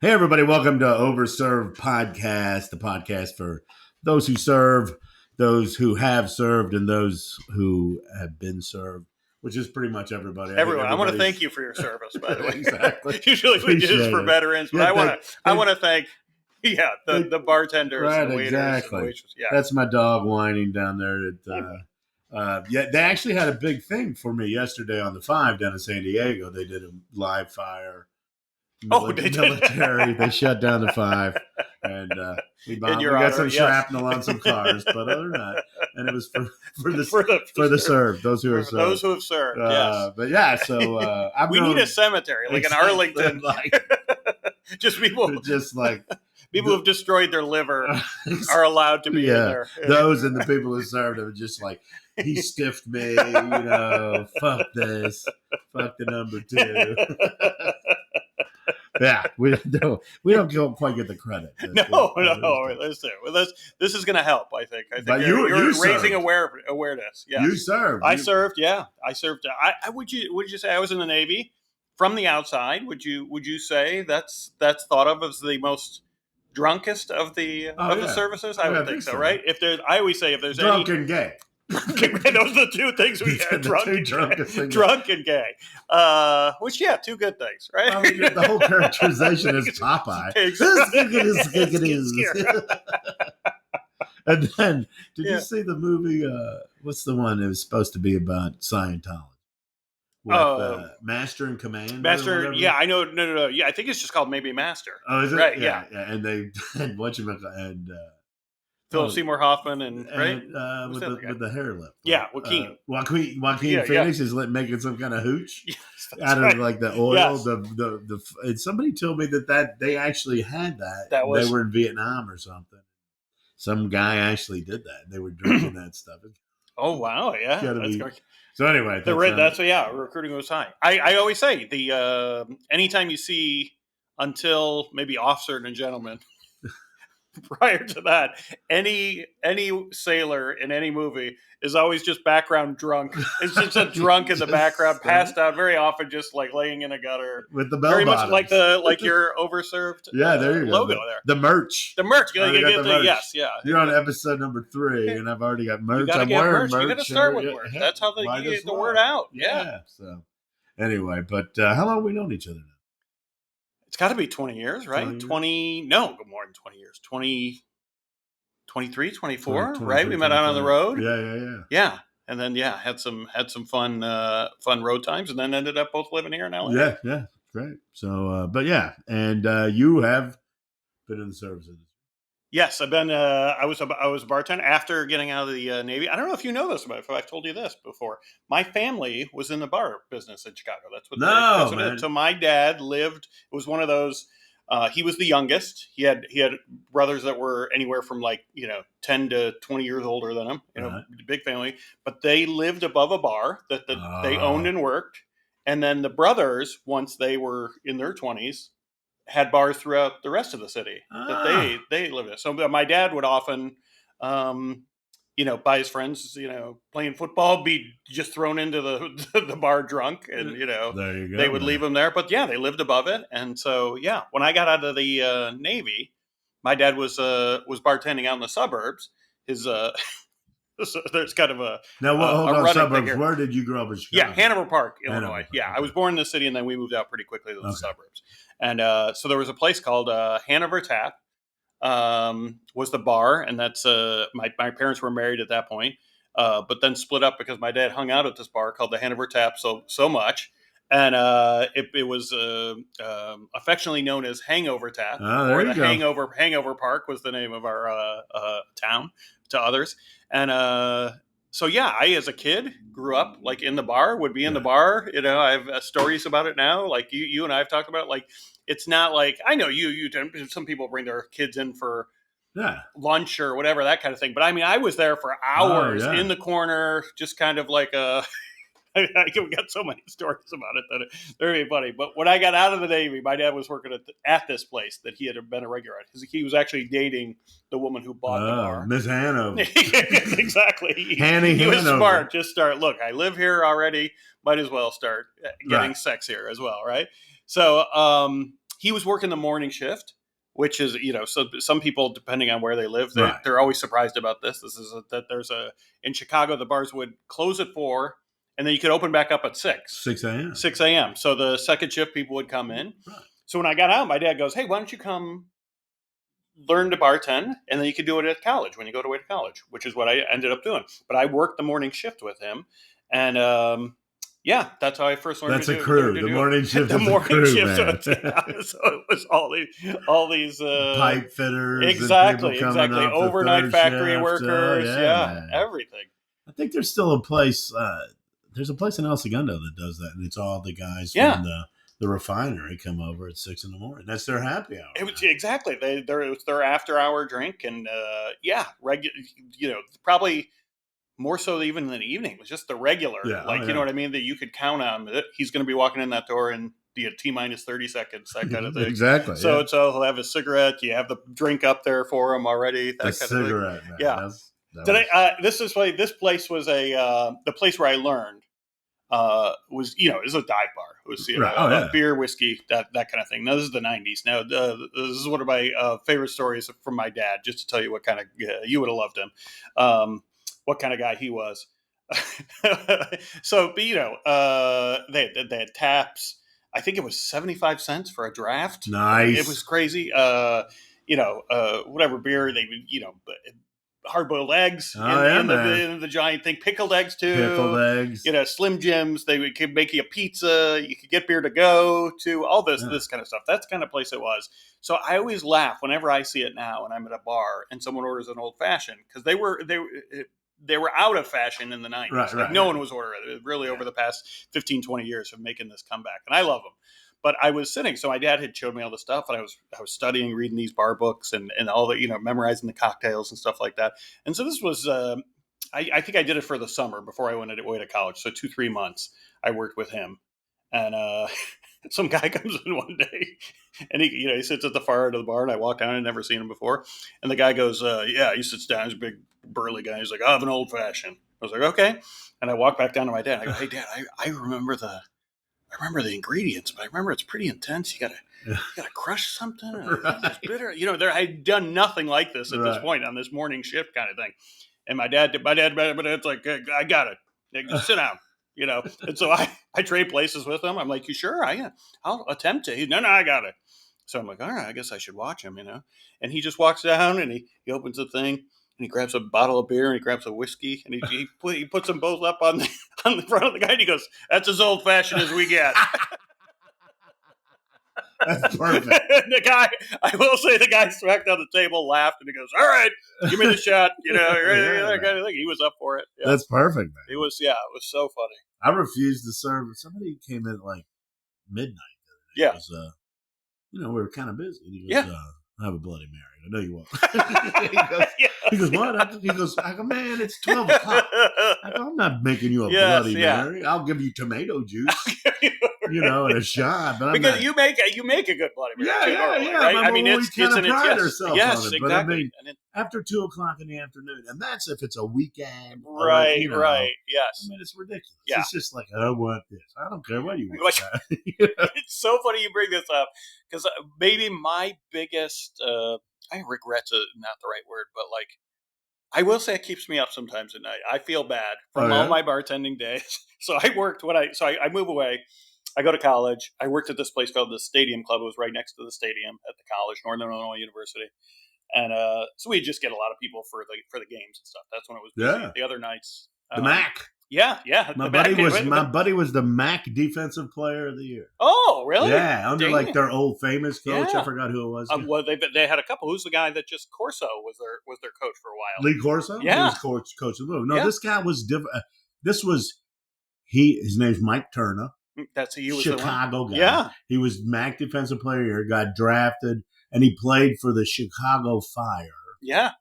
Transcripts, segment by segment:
Hey, everybody, welcome to Overserved Podcast, the podcast for those who serve, those who have served, and those who have been served, which is pretty much everybody. I think Everyone, I want to everybody's thank you for your service, by the way. exactly. Usually we do this Appreciate for it. veterans, but Yeah, I want to thank, the bartenders and right, the waiters and the exactly. waitresses. Yeah. That's my dog whining down there. Yeah, they actually had a big thing for me yesterday on the 5 down in San Diego. They did a live fire Oh, they did. military. They shut down the 5, and we bombed. We got some shrapnel on some cars, but other than that, and it was for the served, those who are served. Those who have served. Yes, but yeah, so we need a cemetery like exactly, in Arlington, just people people who've destroyed their liver are allowed to be in there. Those and the people who served them are just like, he stiffed me, fuck this, fuck the number 2. Yeah, we don't quite get the credit. No. Listen, this is going to help. I think but you're served. raising awareness. Yes. You served. I served. Yeah, I served. Would you say I was in the Navy? From the outside, would you say that's thought of as the most drunkest of the the services? I would think so, right? I always say if there's drunk and gay. Those are the two things we had: drunk and gay. Which, two good things, right? I mean, the whole characterization is Popeye. And then, did you see the movie? What's the one that was supposed to be about Scientology? With Master and Commander. Master, I know. No. Yeah, I think it's just called maybe Master. Oh, is it? Right, yeah. And they and Philip Seymour Hoffman and with the hair lip. Yeah, Joaquin. Joaquin Phoenix is making some kind of hooch out of like the oil. Yes. And somebody told me that they actually had that. They were in Vietnam or something. Some guy actually did that. They were drinking that stuff. Oh wow! Yeah, that's great. So anyway, recruiting was high. I always say anytime you see until maybe Officer and Gentleman. Prior to that, any sailor in any movie is always just background drunk. It's just a drunk in the background, passed out, very often just like laying in a gutter with the bell very bottoms. Much like your overserved there you logo go. there. The merch. You get the merch. Yes, yeah. You're on episode number 3, and I've already got merch. I'm wearing merch. You got to start with merch. That's how you get the word out. Yeah. So anyway, but how long have we known each other now? It's got to be 20 years, right? 20 no, more than 20 years. 23, 24, right? We met out on the road. Yeah. And then had some fun road times, and then ended up both living here in LA. Yeah, great. So and you have been in the service industry. Yes, I've been. I was a bartender after getting out of the Navy. I don't know if you know this, but if I've told you this before, my family was in the bar business in Chicago. That's what it is. So my dad lived. It was one of those. He was the youngest. He had brothers that were anywhere from 10 to 20 years older than him. Big family. But they lived above a bar that they owned and worked. And then the brothers, once they were in their 20s, had bars throughout the rest of the city that they lived in. So my dad would often, by his friends, playing football, be just thrown into the bar drunk, and there you go, they would leave him there. But they lived above it, and so when I got out of the Navy, my dad was bartending out in the suburbs. His so there's kind of a now. Hold on, suburbs. Where did you grow up in Chicago? Yeah, Hanover Park, Illinois. Okay. I was born in the city, and then we moved out pretty quickly to the suburbs. And so there was a place called Hanover Tap. Was the bar, and that's my parents were married at that point, but then split up because my dad hung out at this bar called the Hanover Tap so much, and it was affectionately known as Hangover Tap, or the Hangover Park was the name of our town to others, and so I as a kid grew up in the bar, would be in the bar. I have stories about it now, like you and I have talked about it. It's not like, I know you some people bring their kids in for lunch or whatever, that kind of thing. But I mean, I was there for hours in the corner, just kind of like we got so many stories about it that they're very funny. But when I got out of the Navy, my dad was working at this place that he had been a regular at. He was actually dating the woman who bought the bar. Miss Hanover. Exactly. He was smart. Just start. Look, I live here already. Might as well start getting sex here as well, right? So he was working the morning shift, which is, so some people, depending on where they live, they're always surprised about this. This is that in Chicago, the bars would close at 4, and then you could open back up at 6. 6 a.m. 6 a.m. So the second shift people would come in. Right. So when I got out, my dad goes, "Hey, why don't you come learn to bartend, and then you could do it at college when you go away to college," which is what I ended up doing. But I worked the morning shift with him, and that's how I first learned. That's a crew. The morning shift. The morning shift. So it was all these pipe fitters, exactly. Overnight factory shift. Workers, everything. I think there's still a place. There's a place in El Segundo that does that, and it's all the guys from the refinery come over at 6 a.m. That's their happy hour. It was exactly it was their after hour drink, and probably more so even than the evening. It was just the regular, you know what I mean, that you could count on. That he's going to be walking in that door in T-minus 30 seconds, that kind of thing. Exactly. So he'll have a cigarette. You have the drink up there for him already. That kind cigarette, of thing. Man. Yeah. This place was the place where I learned. Was is a dive bar. It was beer, whiskey, that kind of thing. Now this is the 90s. Now this is one of my favorite stories from my dad. Just to tell you what kind of you would have loved him, what kind of guy he was. So, they had taps. I think it was 75 cents for a draft. Nice. It was crazy. Whatever beer they would, hard-boiled eggs in the giant thing. Pickled eggs, too. Pickled eggs. Slim Jims. They could make you a pizza. You could get beer to go to. All this kind of stuff. That's the kind of place it was. So I always laugh whenever I see it now and I'm at a bar and someone orders an old-fashioned, because they were out of fashion in the 90s. Right, no one was ordering it. Really, over the past 15, 20 years of making this comeback. And I love them. But I was sitting, so my dad had showed me all the stuff, and I was studying, reading these bar books, and all the, memorizing the cocktails and stuff like that. And so this was, I think I did it for the summer before I went away to college. So 2-3 months I worked with him, and some guy comes in one day, and he sits at the far end of the bar, and I walk down, I'd never seen him before, and the guy goes, he sits down, he's a big burly guy, he's like, "I have an old fashioned." I was like, "Okay," and I walk back down to my dad. I go, "Hey, Dad, I remember the ingredients, but I remember it's pretty intense. You gotta crush something. It's bitter. I'd done nothing like this at this point on this morning shift kind of thing." And my dad, but it's like, "I got it. Just sit down." And so I trade places with him. I'm like, "You sure? I'll attempt to." No, I got it. So I'm like, "All right, I guess I should watch him." And he just walks down and he opens the thing. And he grabs a bottle of beer and he grabs a whiskey and he puts them both up on the front of the guy and he goes, "That's as old fashioned as we get." That's perfect. I will say, the guy smacked on the table, laughed, and he goes, "All right, give me the shot." That kind of thing. He was up for it. Yeah. That's perfect, man. It was so funny. I refused to serve. Somebody came in at like midnight. Yeah. It was, we were kind of busy. He goes, "I have a Bloody Mary." I know you won't. He goes, "What?" He goes, "I go, man, it's 12 o'clock. I go, I'm not making you a Bloody Mary. I'll give you tomato juice, and a shot." But because you make a good Bloody Mary. Yeah. Right? I mean, it's kind of pride ourselves on it. Exactly. But I mean, after 2 o'clock in the afternoon, and that's if it's a weekend. Right. Yes. I mean, it's ridiculous. Yeah. It's just like, "I want this. I don't care what you want." It's so funny you bring this up, because maybe my biggest, regret's not the right word, but like, I will say it keeps me up sometimes at night. I feel bad from all my bartending days. So I worked I move away. I go to college. I worked at this place called the Stadium Club. It was right next to the stadium at the college, Northern Illinois University. And so we just get a lot of people for the games and stuff. That's when it was busy. Yeah. The other nights, the MAC. Yeah. My buddy was the MAC Defensive Player of the Year. Oh, really? Yeah, under their old famous coach. Yeah. I forgot who it was. Well, they had a couple. Who's the guy that just Corso was their coach for a while? Lee Corso? Yeah, he was coach of the move. No, this guy was different. His name's Mike Turner. He was Chicago guy. Yeah, he was MAC Defensive Player of the Year. Got drafted, and he played for the Chicago Fire. Yeah.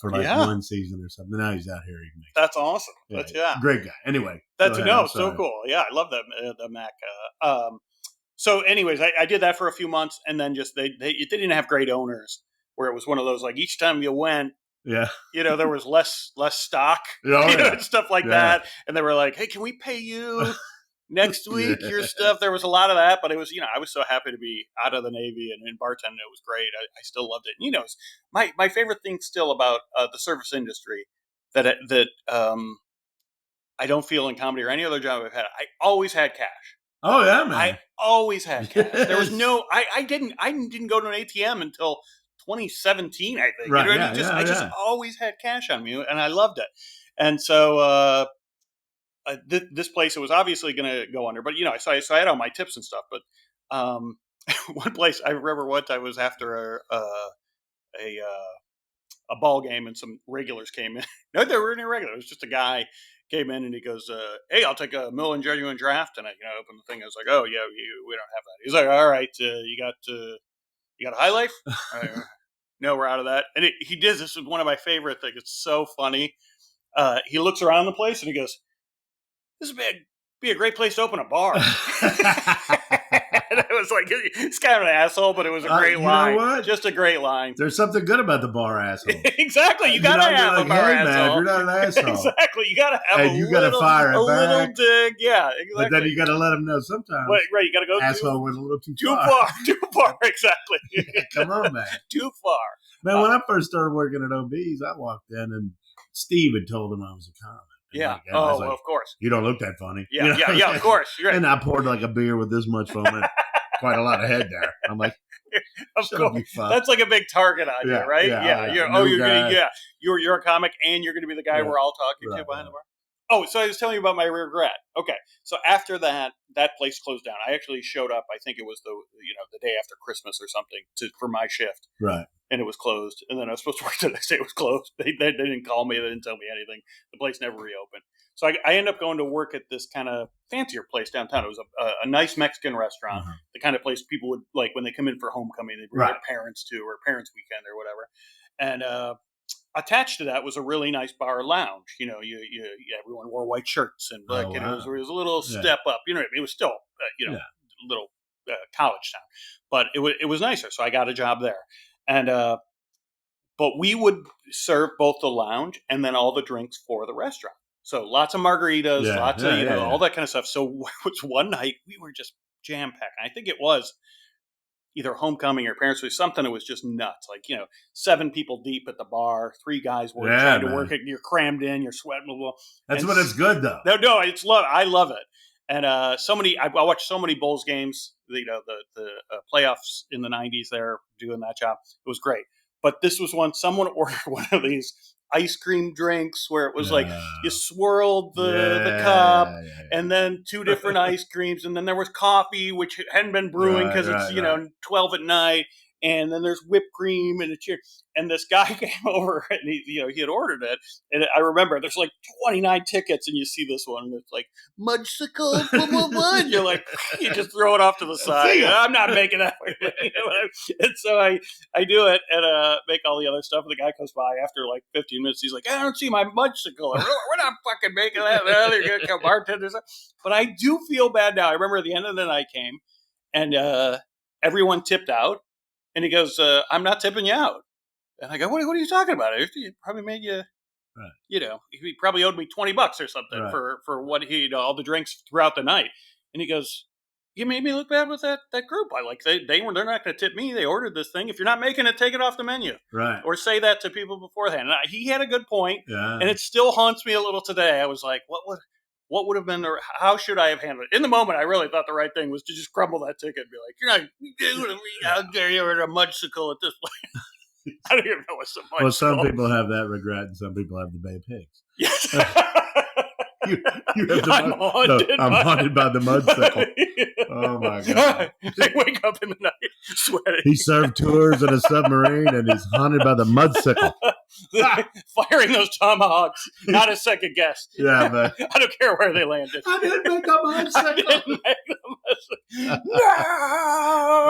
For one season or something. Now he's out here. That's awesome. Yeah. Great guy. Anyway. So cool. Yeah, I love the Mac. So anyways, I did that for a few months, and then just they didn't have great owners, where it was one of those, like, each time you went, there was less stock, and stuff like that. And they were like, "Hey, can we pay you next week, your stuff. There was a lot of that, but it was, I was so happy to be out of the Navy and in bartending. It was great. I still loved it. And, my favorite thing still about the service industry that I don't feel in comedy or any other job I've had. I always had cash. Oh yeah, man! I always had cash. There was no. I didn't go to an ATM until 2017. I think. Right. I just always had cash on me, and I loved it. And so this place, it was obviously going to go under, but so I had all my tips and stuff. But one place I remember once I was after a ball game, and some regulars came in. No, there weren't any regulars. It was just a guy came in, and he goes, "Hey, I'll take a Miller genuine draft." And I, opened the thing. I was like, "Oh yeah, we don't have that." He's like, "All right, you got a High Life?" No, we're out of that. And he did. This is one of my favorite things. It's so funny. He looks around the place and he goes, "This would be a great place to open a bar." And I was like, it's kind of an asshole, but it was a great line. Know what? Just a great line. There's something good about the bar asshole. Exactly. You got to have a bar asshole. Man, you're not an asshole. Exactly. You got to have and you got to fire it back. Little dig. Yeah, exactly. But then you got to let them know sometimes. Right. You got to go asshole went a little too far. Too far. Exactly. Come on, man. Too far. Man, when I first started working at OB's, I walked in and Steve had told him I was a comic. Yeah. Well, of course. You don't look that funny. Yeah. Yeah. Of course. Right. And I poured like a beer with this much foam in. Quite a lot of head there. I'm like, of course, that's like a big target on you, right? Yeah. You're a comic, and you're going to be the guy we're all talking to behind the bar. Oh, so I was telling you about my regret. Okay, so after that place closed down. I actually showed up. I think it was the day after Christmas or something for my shift, right? And it was closed. And then I was supposed to work the next day. It was closed. They didn't call me. They didn't tell me anything. The place never reopened. So I ended up going to work at this kind of fancier place downtown. It was a nice Mexican restaurant, the kind of place people would like when they come in for homecoming. They bring their parents to, or parents' weekend or whatever. And attached to that was a really nice bar lounge. Everyone wore white shirts and it was a little step up. It was still little college town, but it was nicer. So I got a job there, and but we would serve both the lounge and then all the drinks for the restaurant. So lots of margaritas, lots of all that kind of stuff. So it was one night we were just jam packed. I think it was either homecoming or parents' week, something that was just nuts. Like 7 people deep at the bar, 3 guys trying to work it. You're crammed in, you're sweating. That's when it's good though. No, it's love. I love it. And I watched so many Bulls games. The playoffs in the '90s. There doing that job. It was great. But this was when someone ordered one of these ice cream drinks where it was like you swirled the cup and then 2 different ice creams, and then there was coffee which hadn't been brewing because it's 12 at night, and then there's whipped cream and and this guy came over and he had ordered it, and I remember there's like 29 tickets, and you see this one and it's like Mudsicle, blah, blah, blah. And you're like, you just throw it off to the side. I'm not making that. And so I do it and make all the other stuff, and the guy comes by after like 15 minutes. He's like, I don't see my Mudsicle. We're not fucking making that. They're gonna come bartenders. But I do feel bad now. I remember at the end of the night came and everyone tipped out, and he goes, I'm not tipping you out. And I go, what are you talking about? He probably made you, he probably owed me $20 or something for what all the drinks throughout the night. And he goes, you made me look bad with that group. They're not going to tip me. They ordered this thing. If you're not making it, take it off the menu. Right. Or say that to people beforehand. And he had a good point. Yeah. And it still haunts me a little today. I was like, what would have been how should I have handled it? In the moment, I really thought the right thing was to just crumble that ticket and be like, you're not doing me. How dare you order a Mudsicle at this point? I don't even know what's so much. Well, some people have that regret, and some people have the Bay Pigs. Yes. you have I'm haunted by the Mudsicle. Oh my god! I wake up in the night sweating. He served tours in a submarine, and he's haunted by the Mudsicle. Firing those tomahawks, not a second guess. Yeah, man. I don't care where they landed. I didn't make a Mudsicle. No!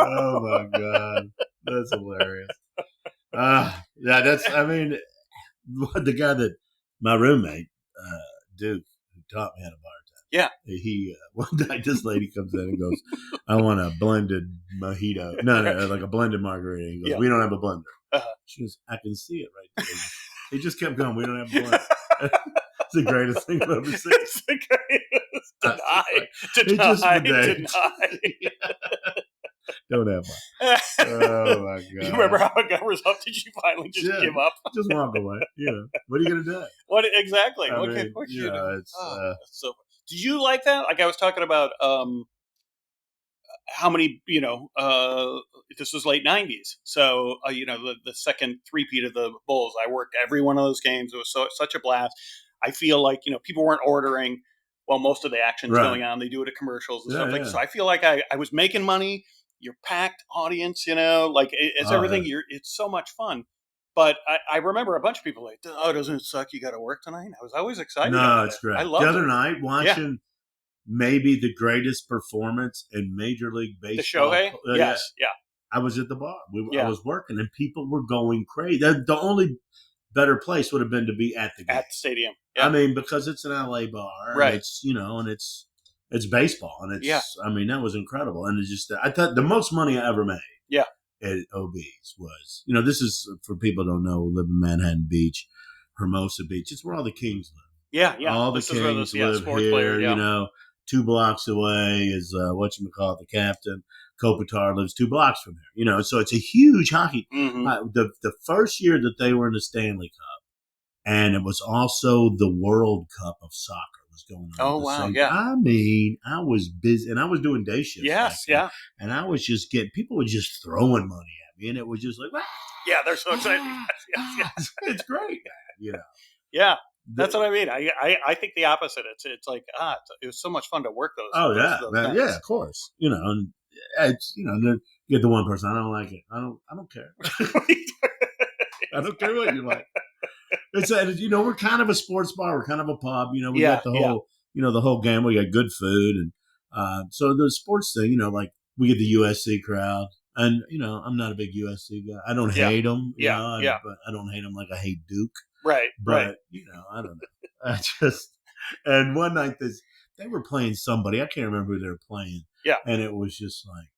Oh my god, that's hilarious. The guy that my roommate, Duke, who taught me how to bartend. Yeah. He one night this lady comes in and goes, I want a blended mojito. No, like a blended margarita. He goes, we don't have a blender. She goes, I can see it right there. He just kept going, we don't have a blender. It's the greatest thing I've ever seen. It's the greatest. Deny. Don't have one. Oh my God! You remember how it got resolved? Did you finally just give up? Just walk away. What are you gonna do? What exactly? I what mean, can you do? It's so. Did you like that? Like I was talking about. How many, this was late 90s. So, the second three-peat of the Bulls, I worked every one of those games. It was such a blast. I feel like, people weren't ordering while most of the action's going on. They do it at commercials and stuff like that. So I feel like I was making money. You're packed audience, it's everything. It's so much fun. But I remember a bunch of people like, oh, doesn't it suck? You got to work tonight? I was always excited. No, it's great. I loved the other night watching maybe the greatest performance in Major League Baseball. The Shohei? Yes, yeah. I was at the bar. I was working, and people were going crazy. The only better place would have been to be at the game. At the stadium. Yeah. I mean, because it's an LA bar. Right. And it's, and it's baseball. And it's, I mean, that was incredible. And it's just, I thought the most money I ever made. Yeah. At OB's was, this is, for people who don't know, live in Manhattan Beach, Hermosa Beach. It's where all the Kings live. Yeah, yeah. All the Kings live here, 2 blocks away is, the captain. Kopitar lives 2 blocks from there, so it's a huge hockey. Mm-hmm. The first year that they were in the Stanley Cup, and it was also the World Cup of soccer was going on. Oh, wow, yeah. I mean, I was busy, and I was doing day shifts. Yes, yeah. And I was just people were just throwing money at me, and it was just like, yeah, they're so excited. Yes. It's great, man, Yeah. That's what I mean. I think the opposite. It's like it was so much fun to work those. Oh yeah, man, yeah, of course. And it's you get the one person I don't like it. I don't care. I don't care what you like. It's we're kind of a sports bar. We're kind of a pub. We got the whole the whole game. We got good food and so the sports thing. Like we get the USC crowd. And, I'm not a big USC guy. I don't hate them. But I don't hate them like I hate Duke. Right. But, I don't know. And one night they were playing somebody. I can't remember who they were playing. Yeah. And it was just like,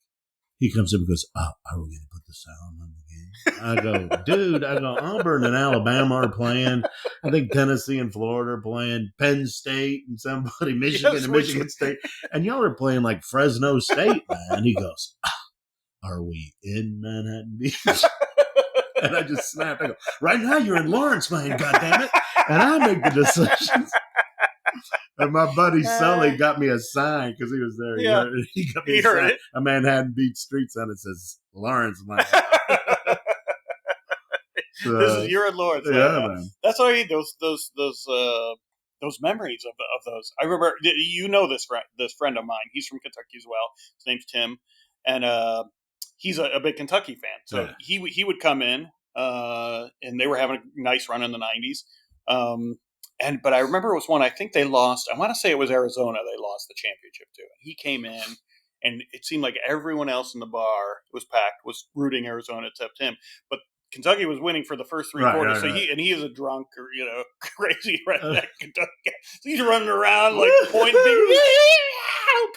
he comes up and goes, are we going to put the sound on the game? I go, dude, Auburn and Alabama are playing. I think Tennessee and Florida are playing. Penn State and somebody, Michigan and Michigan State. And y'all are playing like Fresno State, man. He goes, are we in Manhattan Beach? And I just snapped. I go, right now you're in Lawrence, man, goddammit. And I make the decisions. And my buddy Sully got me a sign because he was there. Yeah. He got me a sign, a Manhattan Beach street sign that says Lawrence, man. You're in Lawrence. Yeah, man. That's what I mean. Those memories of those. I remember. This friend of mine. He's from Kentucky as well. His name's Tim, and he's a big Kentucky fan. So he would come in, and they were having a nice run in the 90s. But I remember it was one, I think they lost. I want to say it was Arizona. They lost the championship to. And he came in, and it seemed like everyone else in the bar was packed, was rooting Arizona except him. But Kentucky was winning for the first 3 quarters. So he is a drunk or crazy redneck Kentucky. So he's running around like pointing fingers,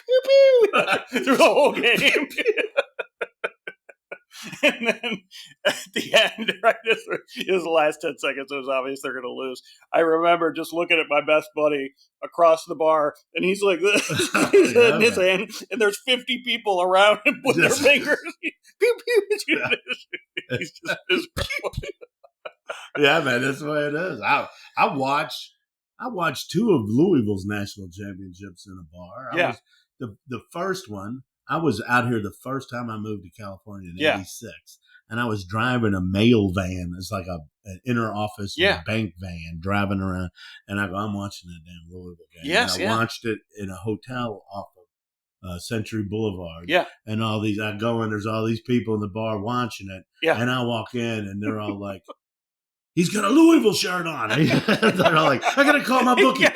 pew pew, through the whole game. And then at the end, right, this is the last 10 seconds. It was obvious they're going to lose. I remember just looking at my best buddy across the bar, and he's like this in his hand, and there's 50 people around him with their fingers. Pew, pew. He's just miserable. Yeah, man, that's the way it is. I watched 2 of Louisville's national championships in a bar. I was the first one. I was out here the first time I moved to California in 86, and I was driving a mail van. It's like an inner office bank van driving around, and I'm watching that damn Louisville game. Yes, and I watched it in a hotel off of Century Boulevard. Yeah. And I go in, there's all these people in the bar watching it, and I walk in, and they're all like, he's got a Louisville shirt on. They're all like, I got to call my bookie. And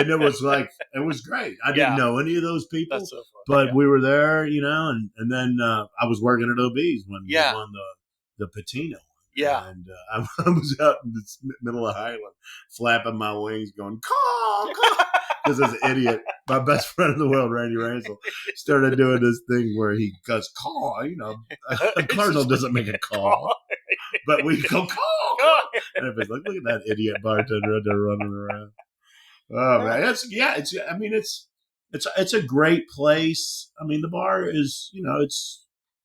it was like, it was great. I didn't know any of those people, so but we were there, and then I was working at OB's when we won the Patino. Yeah. And I was out in the middle of Highland flapping my wings going, call. Because this idiot, my best friend in the world, Randy Ransel, started doing this thing where he goes, call. A cardinal doesn't make a call. But we go, call. God. And everybody's like, look at that idiot bartender out there running around. Oh man, it's a great place. I mean, the bar is,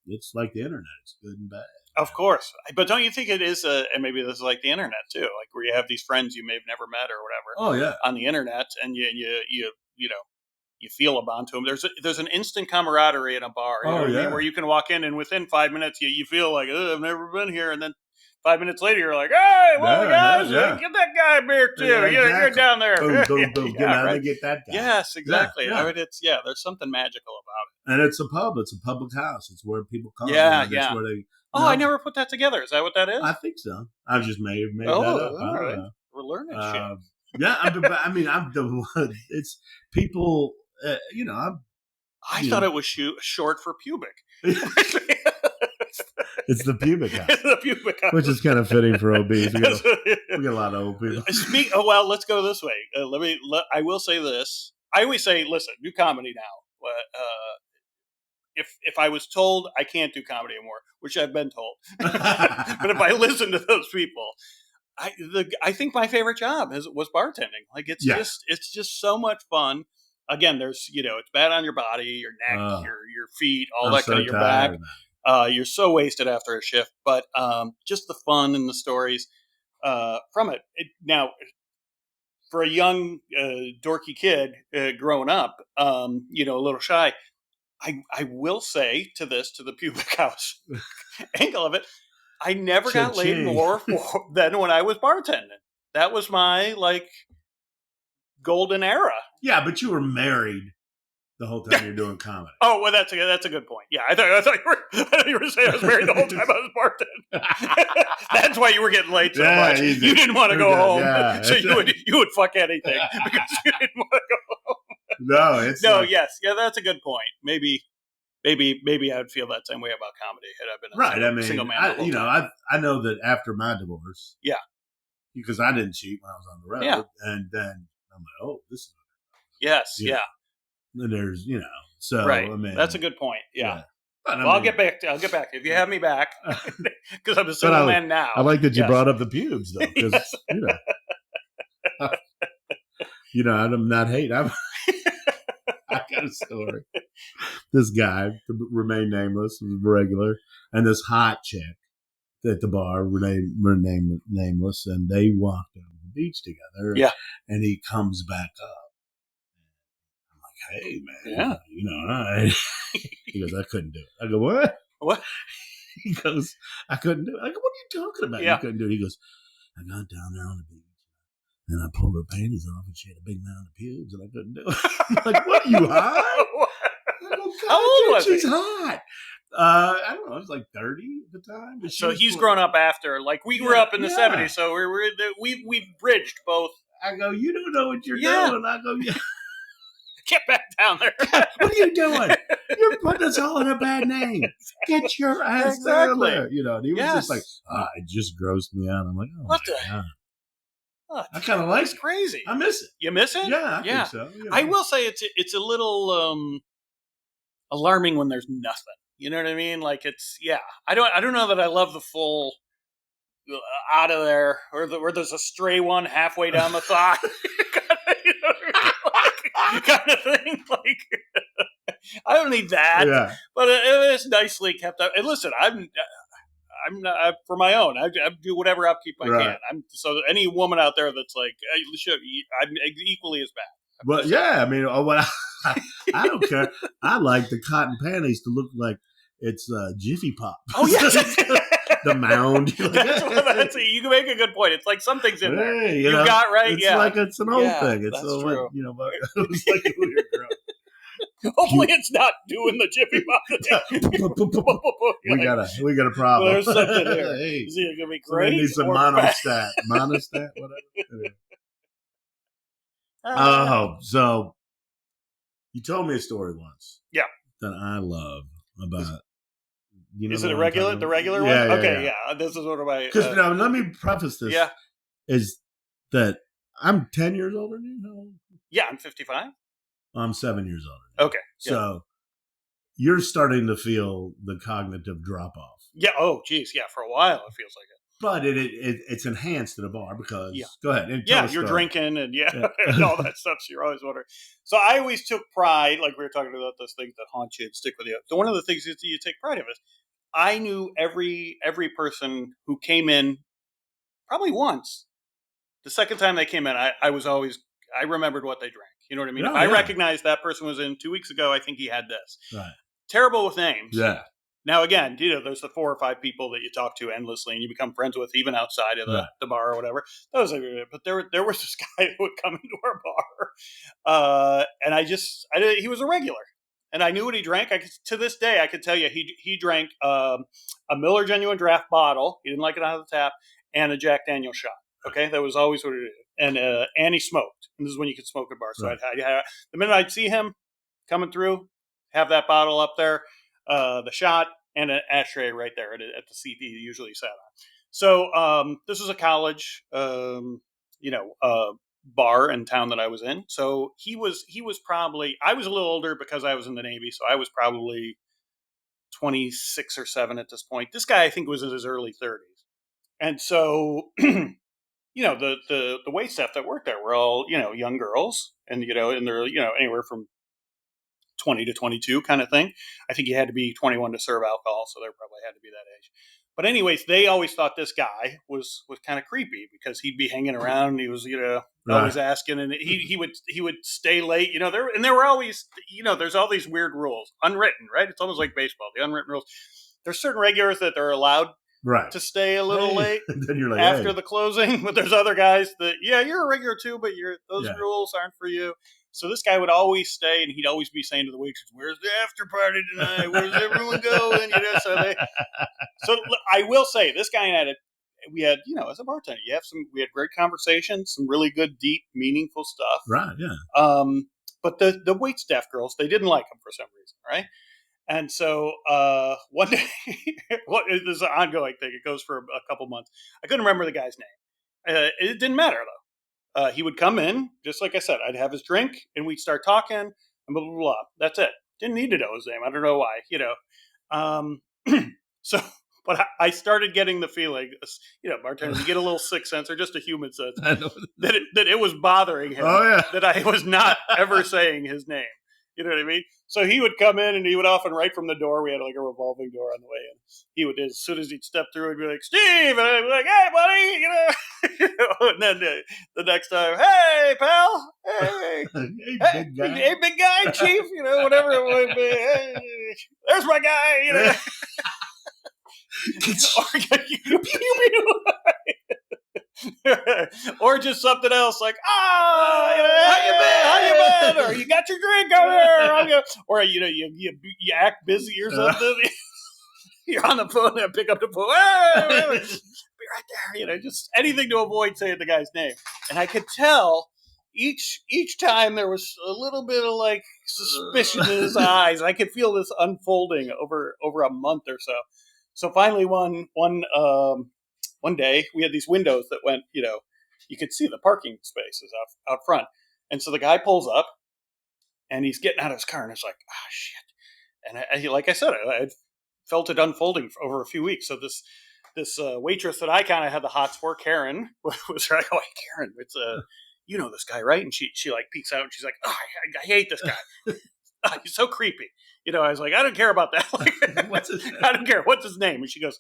it's like the internet. It's good and bad. Of course, but don't you think it is? And maybe this is like the internet too, like where you have these friends you may have never met or whatever. Oh yeah, on the internet, and you feel a bond to them. There's an instant camaraderie in a bar. You know what I mean? Where you can walk in and within 5 minutes you feel like, I've never been here, and then 5 minutes later you're like, hey, well, guys, get that guy a beer too. Yeah, exactly. You're down there. Boom. Get that guy. Yes, exactly. I mean, there's something magical about it. And it's a pub. It's a public house. It's where people come. Yeah. Where they, I never put that together. Is that what that is? I think so. I just made that up. All right. We're learning shit. Yeah, I'm the one. It's people. I thought it was short for pubic. It's the pubic house. It's the pubic house. Which is kind of fitting for obese. We get a lot of old people. Let's go this way. I will say this. I always say, listen, do comedy now. If I was told I can't do comedy anymore, which I've been told, but if I listen to those people, I think my favorite job was bartending. Like it's just so much fun. Again, there's it's bad on your body, your neck, your feet, all that kind of your back. You're so wasted after a shift, but just the fun and the stories from it. Now, for a young dorky kid growing up, a little shy, I will say to the pubic house angle of it, I never got laid more than when I was bartending. That was my golden era. Yeah, but you were married the whole time you're doing comedy. Oh, well, that's a good point. Yeah, I thought you were saying I was married the whole time I was bartending. That's why you were getting late so much. You didn't want to go home, so you would fuck anything because you didn't want to go home. That's a good point. Maybe I would feel that same way about comedy had I been a single man. I know that after my divorce, because I didn't cheat when I was on the road, and then I'm like, oh, this is and there's so right. I mean, that's a good point. Yeah. I'll get back if you have me back because I'm a single man now. I like that you brought up the pubes though, because I'm not hating. I got a story. This guy, to remain nameless, was regular, and this hot chick at the bar were nameless, and they walked over the beach together. Yeah, and he comes back up. I'm like, hey man, He goes, I couldn't do it. I go, what? What? He goes, I couldn't do it. I go, what are you talking about? Yeah. You couldn't do it. He goes, I got down there on the beach. And I pulled her panties off, and she had a big mound of pubes, and I couldn't do it. I'm like, what? Are you hot? How old was he? She's hot. I don't know. I was like 30 at the time. So he's grown up after. Like we grew up in the 70s, so we've bridged both. I go, you don't know what you're doing. I go, yeah. Get back down there. What are you doing? You're putting us all in a bad name. Get your ass down there. And he was just like, it just grossed me out. I'm like, oh, what the God. I kind of like it. It's crazy. I miss it. You miss it? Yeah, I think so. I will say it's a little alarming when there's nothing. You know what I mean? Like I don't know that I love the full out of there where there's a stray one halfway down the thigh. Kind of thing. Like I don't need that, but it is nicely kept up. And listen, I'm not, for my own. I do whatever upkeep I can. So any woman out there that's like, I'm equally as bad. But I mean, I don't care. I like the cotton panties to look like it's Jiffy Pop. Oh yeah. The mound. You can make a good point. It's like something's in there. You got right. It's like it's an old thing. It's true. But it was like a weird girl. Hopefully, it's not doing the Jiffy Pop. We got a problem. Well, there's something there. Is it gonna be great? We need some monostat, whatever. So you told me a story once. Yeah. That I love about. Is it the regular one? Yeah, okay, yeah. This is one of my. Because let me preface this. Yeah. Is that I'm 10 years older than you? Yeah, I'm 55. I'm 7 years older. Okay. So you're starting to feel the cognitive drop off. Yeah. Oh, geez. Yeah. For a while, it feels like it. But it's enhanced at a bar because go ahead and you're drinking and and all that stuff. So you're always wondering. So I always took pride, like we were talking about those things that haunt you and stick with you. So one of the things that you take pride of is I knew every person who came in probably once. The second time they came in, I remembered what they drank. You know what I mean? If I recognized that person was in 2 weeks ago, I think he had this. Right. Terrible with names. Yeah. Now, again, there's the 4 or 5 people that you talk to endlessly and you become friends with even outside of the bar or whatever. Those are, but there was this guy who would come into our bar. And he was a regular. And I knew what he drank. To this day, I could tell you he drank a Miller Genuine Draft bottle. He didn't like it out of the tap. And a Jack Daniel's shot. Okay? That was always what it did. And he smoked. And this is when you could smoke at bars. So the minute I'd see him coming through, have that bottle up there, the shot, and an ashtray right there at the seat he usually sat on. So this was a college, bar in town that I was in. So he was probably, I was a little older because I was in the Navy, so I was probably 26 or 7 at this point. This guy, I think, was in his early 30s. And so, the wait staff that worked there were all, young girls and, and they're, anywhere from 20 to 22 kind of thing. I think you had to be 21 to serve alcohol, so there probably had to be that age. But anyways, they always thought this guy was kind of creepy because he'd be hanging around and he was, always asking, and he would stay late, there were always, there's all these weird rules, unwritten, right? It's almost like baseball, the unwritten rules. There's certain regulars that they're allowed to stay a little late then you're like, after the closing, but there's other guys that, you're a regular too, but those rules aren't for you. So this guy would always stay, and he'd always be saying to the waitress, "Where's the after party tonight? Where's everyone going?" So I will say, this guy and we had, as a bartender, we had great conversations, some really good, deep, meaningful stuff. Right. Yeah. But the wait staff girls, they didn't like him for some reason, right? And so one day, this is an ongoing thing. It goes for a couple months. I couldn't remember the guy's name. It didn't matter though. He would come in, just like I said, I'd have his drink and we'd start talking and blah, blah, blah. That's it. Didn't need to know his name. I don't know why, but I started getting the feeling, bartenders, you get a little sixth sense or just a human sense that it was bothering him that I was not ever saying his name. You know what I mean? So he would come in and he would often, right from the door, we had like a revolving door on the way in. He would, as soon as he'd step through, he'd be like, "Steve!" And I'd be like, "Hey, buddy!" And then the next time, "Hey, pal! Hey, big guy. Hey, big guy, chief!" Whatever it would be. "Hey, there's my guy!" Or just something else like, how you been? Or you got your drink over here? Or you act busy or something. You're on the phone and pick up the phone. Hey, be right there. Just anything to avoid saying the guy's name. And I could tell each time there was a little bit of like suspicion in his eyes. I could feel this unfolding over a month or so. So finally, one day we had these windows that went, you could see the parking spaces out front. And so the guy pulls up and he's getting out of his car and it's like, shit. And like I said, I felt it unfolding for over a few weeks. So this waitress that I kind of had the hots for, Karen, was like, "Oh, hey, Karen, it's this guy, right?" And she like peeks out and she's like, "Oh, I hate this guy. He's so creepy." I was like, "I don't care about that. What's his name? I don't care. What's his name?" And she goes,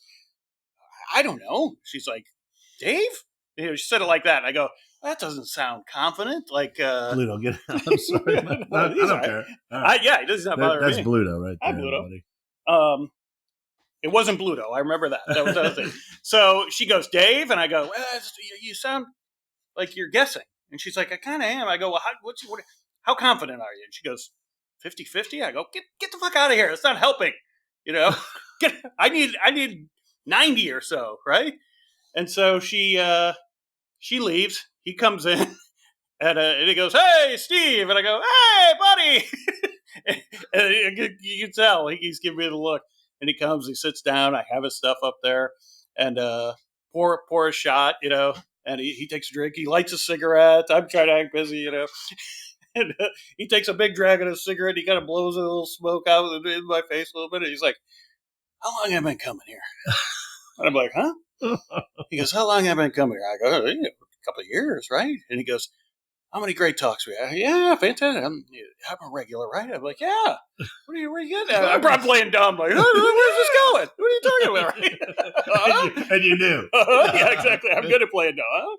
"I don't know." She's like, "Dave?" She said it like that. And I go, "That doesn't sound confident." Like, Bluto, get out. I'm sorry. I don't care. Right. It doesn't bother me. That's Bluto right there. Hi, Bluto. It wasn't Bluto. I remember that. That was the other thing. So she goes, "Dave?" And I go, "Well, you sound like you're guessing." And she's like, "I kind of am." I go, "Well, how confident are you?" And she goes, 50-50. I go, get the fuck out of here. It's not helping. I need 90 or so, right? And so she leaves. He comes in and he goes, "Hey, Steve." And I go, "Hey, buddy." And you can tell he's giving me the look. And he comes, he sits down. I have his stuff up there and pour a shot, and he takes a drink. He lights a cigarette. I'm trying to act busy, And he takes a big drag of his cigarette. He kind of blows a little smoke out in my face a little bit. And he's like, "How long have I been coming here?" And I'm like, "Huh?" He goes, how long have I been coming here? I go, a couple of years, right? And he goes, how many great talks we have? Yeah, fantastic. I'm a regular, right? I'm like, yeah. Where are you getting at? I'm playing dumb. Like, where's this going? What are you talking about? Right? And you knew. Yeah, exactly. I'm good at playing dumb.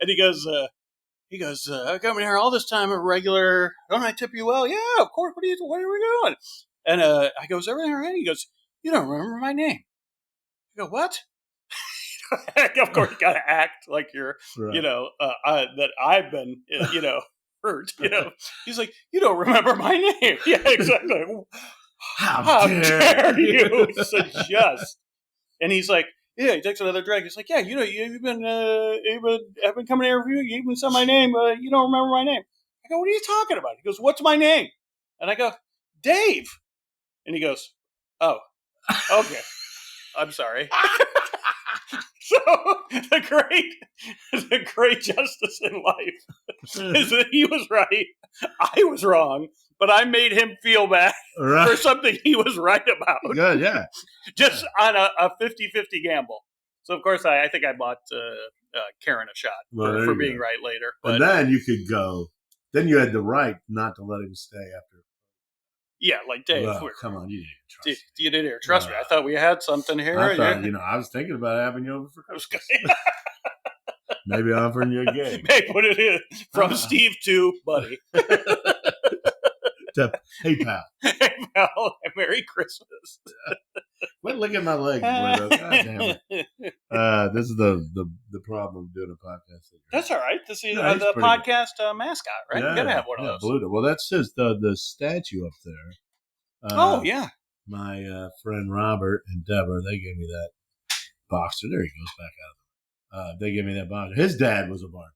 And he goes, I come in here all this time, a regular. Don't I tip you well? Yeah, of course. What are we doing? And I go, is everything all right? He goes, you don't remember my name. I go, what? Of course, you got to act like you're, right. That I've been, hurt. He's like, you don't remember my name. Yeah, exactly. How dare you suggest? And he's like, yeah. He takes another drag. He's like, yeah, you've been coming here. You even said my name. You don't remember my name. I go, what are you talking about? He goes, what's my name? And I go, Dave. And he goes, oh, okay. I'm sorry. So the great justice in life is that he was right, I was wrong, but I made him feel bad for something he was right about. Good, yeah. Just on a 50-50 gamble. So of course I think I bought Karen a shot for being right later. But, and then you could go. Then you had the right not to let him stay after. Yeah, like Dave. Well, come on, you didn't trust me. You didn't trust me. I thought we had something here. I thought, I was thinking about having you over for Christmas. Maybe offering you a game. Maybe what it is. From Steve to Buddy. Hey, pal. Hey, pal. Merry Christmas. Quit licking my leg, boy. God damn it. This is the problem of doing a podcast. That's all right. This is the podcast mascot, right? Yeah, you got to have one of those. Bluto. Well, that's just the statue up there. Oh, yeah. My friend Robert and Deborah, they gave me that boxer. There he goes, back out of it. They gave me that boxer. His dad was a bartender.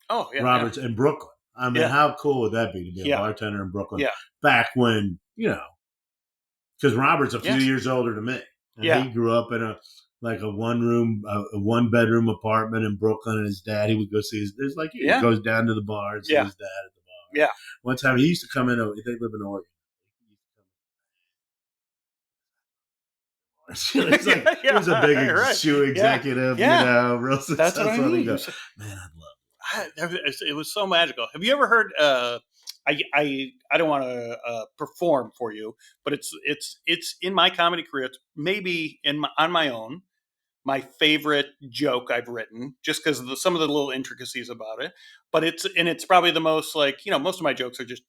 Oh, yeah. Robert's in Brooklyn. I mean, how cool would that be to be a bartender in Brooklyn? Yeah. Back when, because Robert's a few years older than me. And he grew up in a one bedroom apartment in Brooklyn, and his dad, he would go see there's like, he goes down to the bar and see his dad at the bar. Yeah. One time he used to come in, they live in Oregon. He was a big shoe executive, real successful. That's what I mean. Man, I'd love it. It was so magical. Have you ever heard? I don't want to perform for you, but it's in my comedy career. It's maybe on my own my favorite joke I've written, just because of some of the little intricacies about it. But it's probably the most most of my jokes are just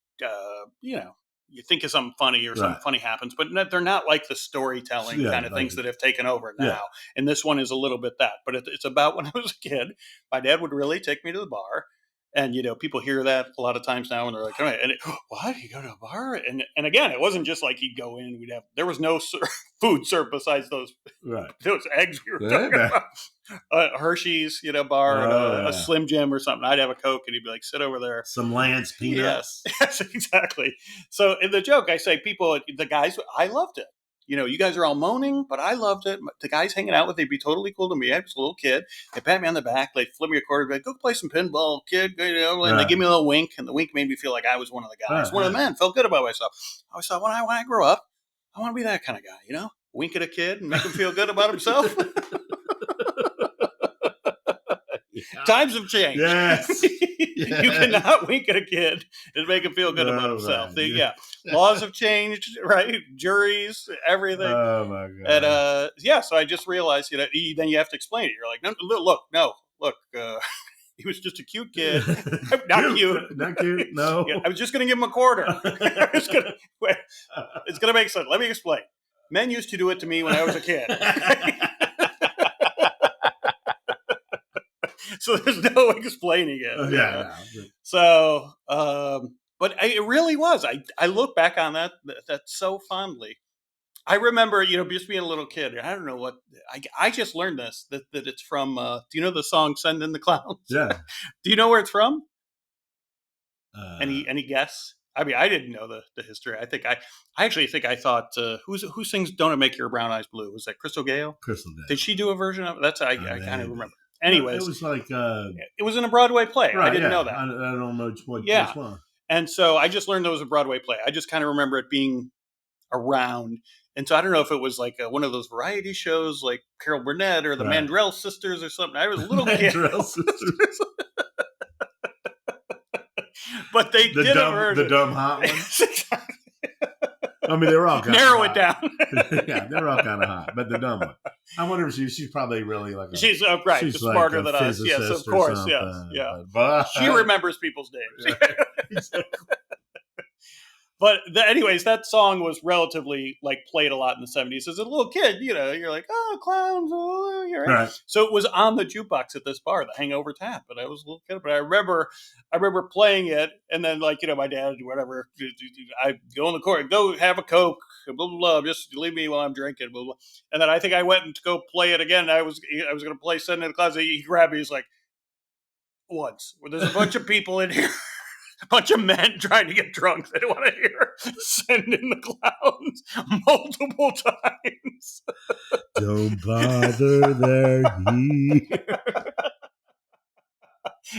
you think of something funny or something funny happens, but they're not like the storytelling kind of things that have taken over now. Yeah. And this one is a little bit that, but it's about when I was a kid, my dad would really take me to the bar. And, people hear that a lot of times now and they're like, what? You go to a bar? And again, it wasn't just like he'd go in, there was no food served besides those eggs we were talking about. Hershey's, bar, a Slim Jim or something. I'd have a Coke and he'd be like, sit over there. Some Lance peanuts. Yes, exactly. So in the joke, I say the guys, I loved it. You guys are all moaning, but I loved it. The guys hanging out with, they'd be totally cool to me. I was a little kid. They pat me on the back. They flip me a quarter. Like, go play some pinball, kid. And they give me a little wink. And the wink made me feel like I was one of the guys. One of the men. Felt good about myself. I always thought, when I grow up, I want to be that kind of guy, Wink at a kid and make him feel good about himself. Times have changed. Yes. You cannot wink at a kid and make him feel good about himself. Laws have changed, right? Juries, everything. Oh my god! And so I just realized, then you have to explain it. You're like, look, he was just a cute kid. Not cute. No. I was just going to give him a quarter. It's going to make sense. Let me explain. Men used to do it to me when I was a kid. So there's no explaining it. Yeah. So, but it really was. I look back on that so fondly. I remember, just being a little kid. I don't know what I just learned this that it's from. Do you know the song "Send in the Clowns"? Yeah. Do you know where it's from? Any guess? I mean, I didn't know the history. I actually think I thought who sings "Don't It Make Your Brown Eyes Blue"? Was that Crystal Gale? Crystal Gale. Did she do a version of it? That's I kind of remember. Anyways, it was like it was in a Broadway play. Right, I didn't know that. I don't know which one. And so I just learned it was a Broadway play. I just kind of remember it being around. And so I don't know if it was like one of those variety shows like Carol Burnett or the Mandrell Sisters or something. I was a little kid. Mandrell Sisters. But they did a version. The dumb hot ones. I mean, they were all kind narrow of hot. it down. Yeah, they were all kind of hot, but the dumb one. I wonder if she's probably really like she's right, she's smarter than us. Yes, of course. Yes, yeah. But, she remembers people's names. Exactly. But anyways, that song was relatively like played a lot in the 70s. As a little kid, you're like, oh, clowns, oh, you're right. So it was on the jukebox at this bar, the Hangover Tap. But I was a little kid, but I remember playing it, and then like my dad, whatever, I go in the court, go have a Coke, blah blah blah, just leave me while I'm drinking, blah blah. And then I think I went to go play it again. I was going to play Send in the Clouds. He grabbed me. He's like, once, there's a bunch of people in here. A bunch of men trying to get drunk. They don't want to hear Send in the Clowns multiple times. Don't bother, they're here.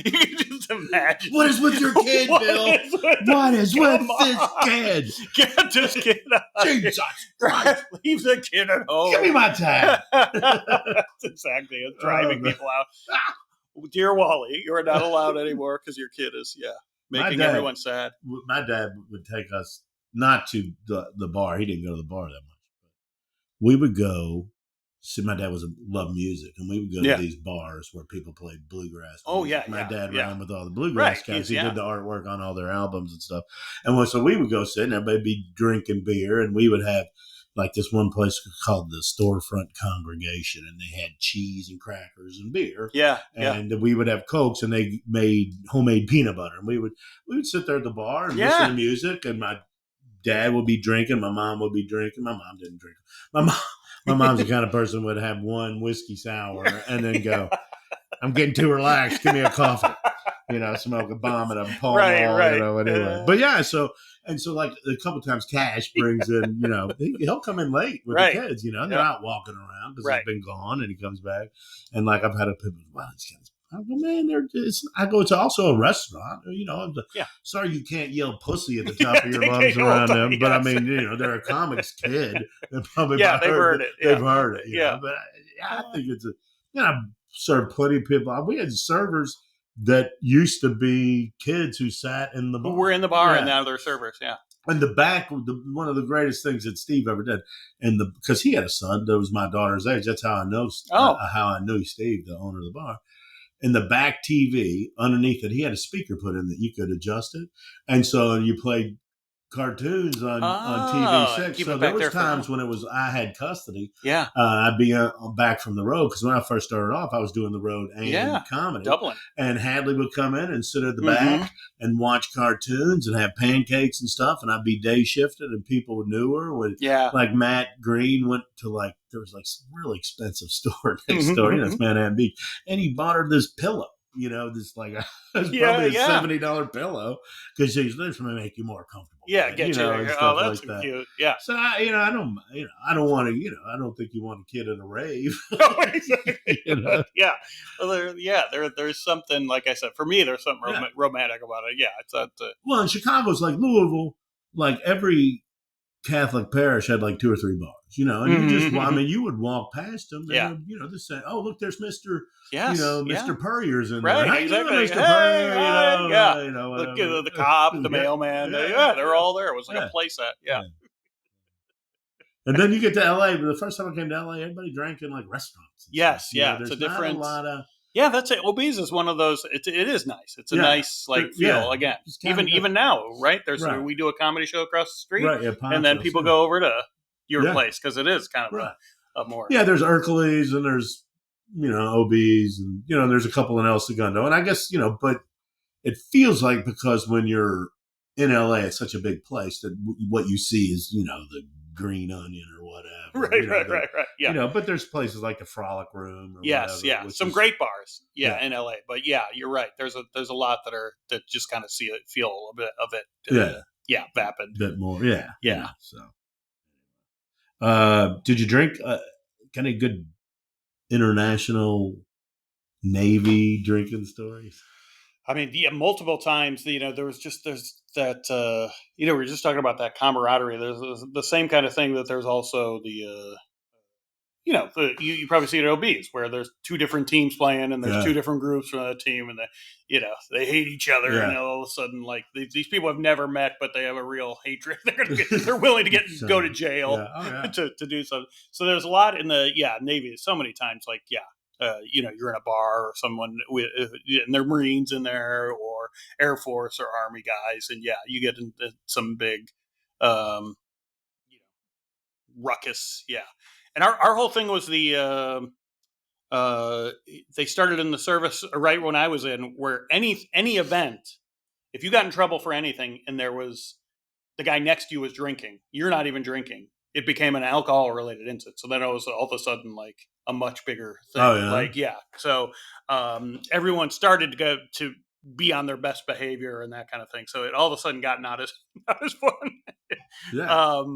You can just imagine. What is with your kid, Bill? What is with this kid? Get this kid out. Jesus Christ. Leave the kid at home. Give me my tag. That's exactly it. Driving people out. Dear Wally, you are not allowed anymore because your kid is, making everyone sad. My dad would take us not to the bar. He didn't go to the bar that much. But we would go. See, my dad loved music, and we would go to these bars where people played bluegrass music. Oh yeah, my dad ran with all the bluegrass guys. He did the artwork on all their albums and stuff. And so we would go sit, and everybody would be drinking beer, and we would have like this one place called the Storefront Congregation, and they had cheese and crackers and beer. Yeah. And we would have Cokes, and they made homemade peanut butter. And we would sit there at the bar and listen to music, and my dad would be drinking. My mom would be drinking. My mom didn't drink. My mom's the kind of person who would have one whiskey sour and then go, I'm getting too relaxed. Give me a coffee. Smoke a bomb and a Pall Mall, anyway. But yeah, so like a couple times Cash brings in, he'll come in late with the kids, and they're out walking around because he's been gone, and he comes back. And like I've had people, wow, these guys, I go, man, I go to also a restaurant, sorry you can't yell pussy at the top of your lungs around them, but I mean, they're a comics kid. They've probably they've heard it. They've heard it, but I think it's I've served plenty of people. We had servers that used to be kids who sat in the bar. Who were in the bar and now they're servers, And the back, one of the greatest things that Steve ever did, because he had a son that was my daughter's age. That's how I know how I knew Steve, the owner of the bar. In the back TV, underneath it, he had a speaker put in that you could adjust it. And so you played cartoons on TV6. So there was times when I had custody. Yeah. I'd be back from the road because when I first started off, I was doing the road and comedy. Dublin. And Hadley would come in and sit at the back and watch cartoons and have pancakes and stuff. And I'd be day shifted, and people knew her. Like Matt Green went to there was some really expensive store next door. It's Manhattan Beach. And he bought her this pillow. This probably a $70 pillow because this may make you more comfortable. Yeah, get you. Oh, that's like cute. Yeah. So I don't want to. I don't think you want a kid at a rave. Yeah. Well, there's something, like I said, for me, there's something romantic about it. Yeah, it's that. Well, in Chicago's like Louisville, like every Catholic parish had like 2 or 3 bars, and you just, you would walk past them, and just say, "Oh, look, there's Mr. Mr. Purrier's in there, right? Exactly, Mr. Purrier, Look, the cop, the mailman, they're all there. It was like a play set, And then you get to LA. But the first time I came to LA, everybody drank in like restaurants. Yes, it's a different. Yeah, that's it. Obese is one of those. It is nice. It's a nice feel again. Even now, right? We do a comedy show across the street, and then people go over to your place because it is kind of a more. Yeah, there's Ercles and there's Obese and there's a couple in El Segundo, and I guess but it feels like because when you're in LA, it's such a big place that what you see is the Green Onion or whatever. Right. Yeah. But there's places like the Frolic Room. Or whatever, some great bars. In LA. But you're right. There's a lot that just kind of feel a bit of it. Vapid. A bit more. Yeah. So, did you drink kind of good international Navy drinking stories? I mean, multiple times. There's that we were just talking about that camaraderie. There's the same kind of thing that there's also the you probably see it at OBs where there's two different teams playing and there's two different groups from that team and they hate each other and all of a sudden like these people have never met but they have a real hatred. They're willing to go to jail to do something. So there's a lot in the Navy. So many times like you're in a bar or someone and they're Marines in there or Air Force or Army guys and you get into some big ruckus. And our whole thing was they started in the service right when I was in, where any event, if you got in trouble for anything and there was the guy next to you was drinking, you're not even drinking. It became an alcohol related incident. So then it was all of a sudden like a much bigger thing. Oh, yeah. So everyone started to go to be on their best behavior and that kind of thing. So it all of a sudden got not as fun.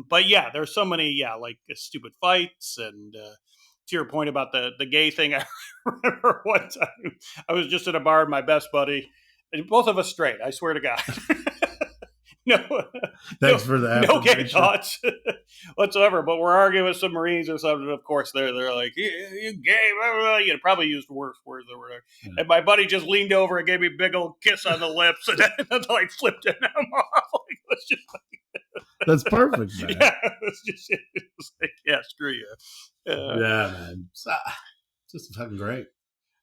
But there's so many, like stupid fights and to your point about the gay thing. I remember one time I was just at a bar with my best buddy and both of us straight, I swear to God. Thanks for that. No gay thoughts whatsoever. But we're arguing with some Marines or something. Of course, they're like, "You gay?" Probably used worse words or whatever. Yeah. And my buddy just leaned over and gave me a big old kiss on the lips, and then I flipped it. And I'm off. Like, let's just. That's perfect, man. It was like, screw you. Man, just fucking great.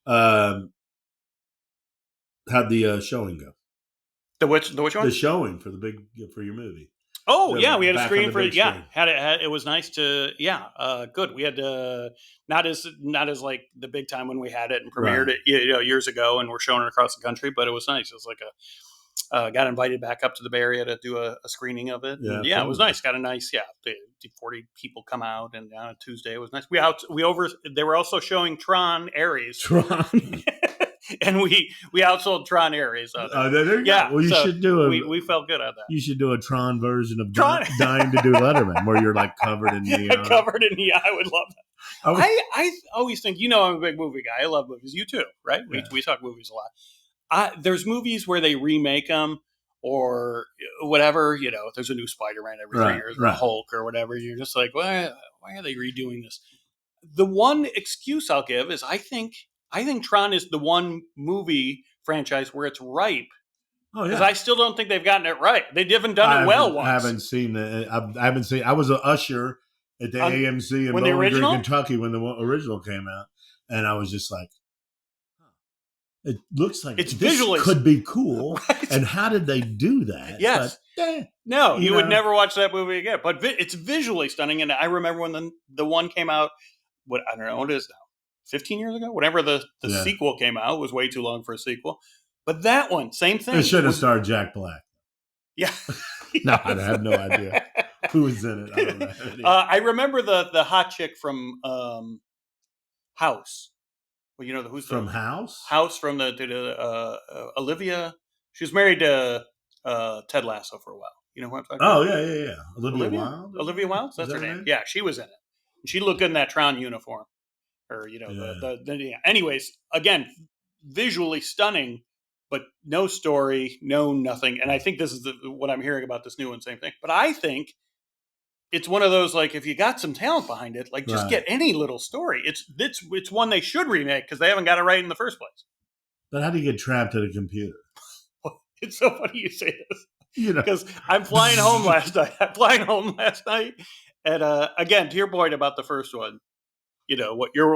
How'd the showing go? The which one? The showing for your movie. Oh we had a screen for it. Yeah, it was nice to good. We had not as like the big time when we had it and premiered it years ago and we're showing it across the country, but it was nice. It was like got invited back up to the Bay Area to do a screening of it. And it was nice. Got a nice 40 people come out and on Tuesday it was nice. They were also showing Tron Ares. And we outsold Tron Ares. There you go. Well, you should do we felt good at that. You should do a Tron version of Dying to Do Letterman, where you're like covered in neon. Covered in neon. I would love that. I always think, I'm a big movie guy. I love movies. You too, right? Yeah. We talk movies a lot. There's movies where they remake them or whatever. There's a new Spider-Man every 3 years, or Hulk or whatever. You're just like, why are they redoing this? The one excuse I'll give is I think Tron is the one movie franchise where it's ripe. Oh, yeah. Because I still don't think they've gotten it right. They haven't done it well once. I haven't seen it. I haven't seen. I was an usher at the AMC in Bowling Green, Kentucky when the original came out, and I was just like, it looks like this visually could be cool. Right? And how did they do that? Yes. But, no, you would never watch that movie again. But it's visually stunning. And I remember when the one came out, I don't know what it is now, 15 years ago? Whenever the sequel came out, it was way too long for a sequel. But that one, same thing. It should have starred Jack Black. Yeah. No, I have no idea who was in it. I don't know. I remember the hot chick from House. Well, who's from House? House from the Olivia. She was married to Ted Lasso for a while. You know what I'm talking about? Oh, yeah. Olivia Wilde? Olivia Wilde? That's her name. Yeah, she was in it. She looked good in that Tron uniform. Or, anyways, again, visually stunning, but no story, no nothing. And I think this is what I'm hearing about this new one, same thing. But I think it's one of those, like, if you got some talent behind it, like, just get any little story. It's one they should remake because they haven't got it right in the first place. But how do you get trapped at a computer? It's so funny you say this. Because I'm flying home last night. And again, to your point about the first one, what you're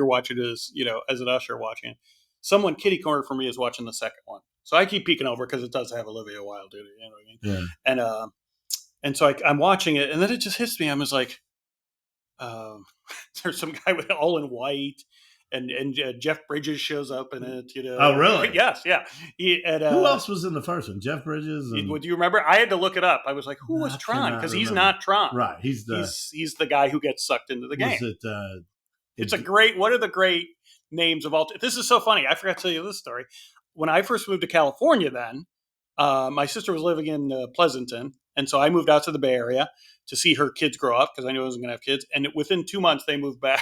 watching is, as an usher watching. Someone kitty corner for me is watching the second one. So I keep peeking over because it does have Olivia Wilde in it. You know what I mean? Yeah. And so I'm watching it, and then it just hits me. I was like, there's some guy all in white, and Jeff Bridges shows up in it. Oh, really? Yes, yeah. Who else was in the first one? Jeff Bridges. Do you remember? I had to look it up. I was like, who was Tron? Because he's not Tron. Right. He's the guy who gets sucked into the game. It's a great. What are the great names of all? This is so funny. I forgot to tell you this story. When I first moved to California, then my sister was living in Pleasanton. And so I moved out to the Bay Area to see her kids grow up because I knew I wasn't going to have kids. And within 2 months, they moved back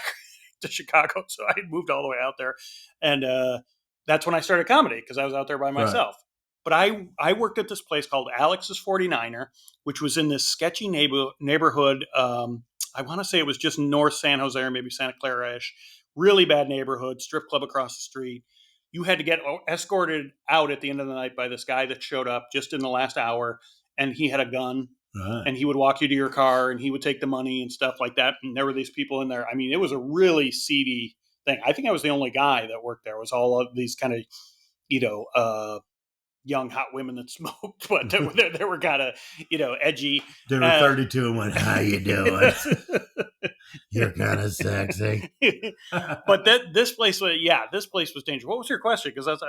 to Chicago. So I had moved all the way out there. And that's when I started comedy because I was out there by myself. Right. But I worked at this place called Alex's 49er, which was in this sketchy neighborhood. I want to say it was just North San Jose or maybe Santa Clara-ish. Really bad neighborhood, strip club across the street. You had to get escorted out at the end of the night by this guy that showed up just in the last hour, and he had a gun. Right. And he would walk you to your car, and he would take the money and stuff like that. And there were these people in there. I mean, it was a really seedy thing. I think I was the only guy that worked there. It was all of these kind of, young hot women that smoked, but they were kind of, edgy. They were 32 and went, "How you doing? You're kind of sexy." But this place was dangerous. What was your question? Because that's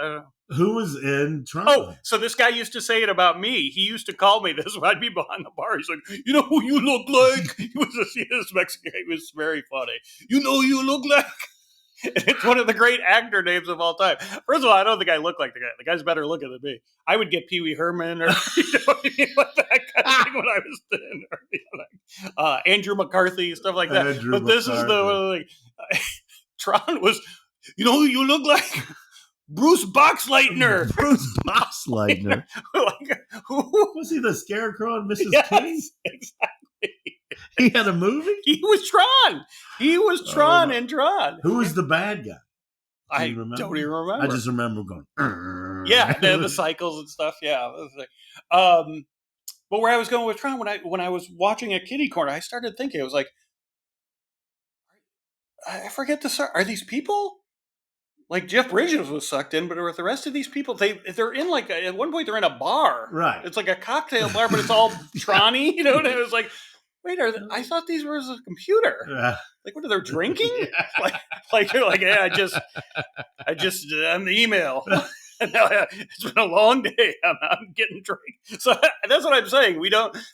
who was in Trump? Oh, so this guy used to say it about me. He used to call me this when I'd be behind the bar. He's like, "You know who you look like?" He was this Mexican. He was very funny. "You know who you look like?" It's one of the great actor names of all time. First of all, I don't think I look like the guy. The guy's better looking than me. I would get Pee Wee Herman or like that kind of thing when I was thin. Andrew McCarthy, stuff like that. But this is the Tron was, "You know who you look like? Bruce Boxleitner." Bruce Boxleitner. Who was he? The Scarecrow and Mrs. Yes, King? Exactly. He had a movie? He was Tron. He was Tron in Tron. Who was the bad guy? I don't even remember. I just remember going, yeah, the cycles and stuff. Yeah. But where I was going with Tron, when I was watching a Kitty Corner, I started thinking, I was like, I forget are these people? Like Jeff Bridges was sucked in, but with the rest of these people, they're in at one point they're in a bar. Right. It's like a cocktail bar, but it's all Tron-y, and it was like, wait, I thought these were a computer. Like, what are they drinking? Yeah. Like you're like, yeah, I'm the email. It's been a long day. I'm getting drunk. So that's what I'm saying.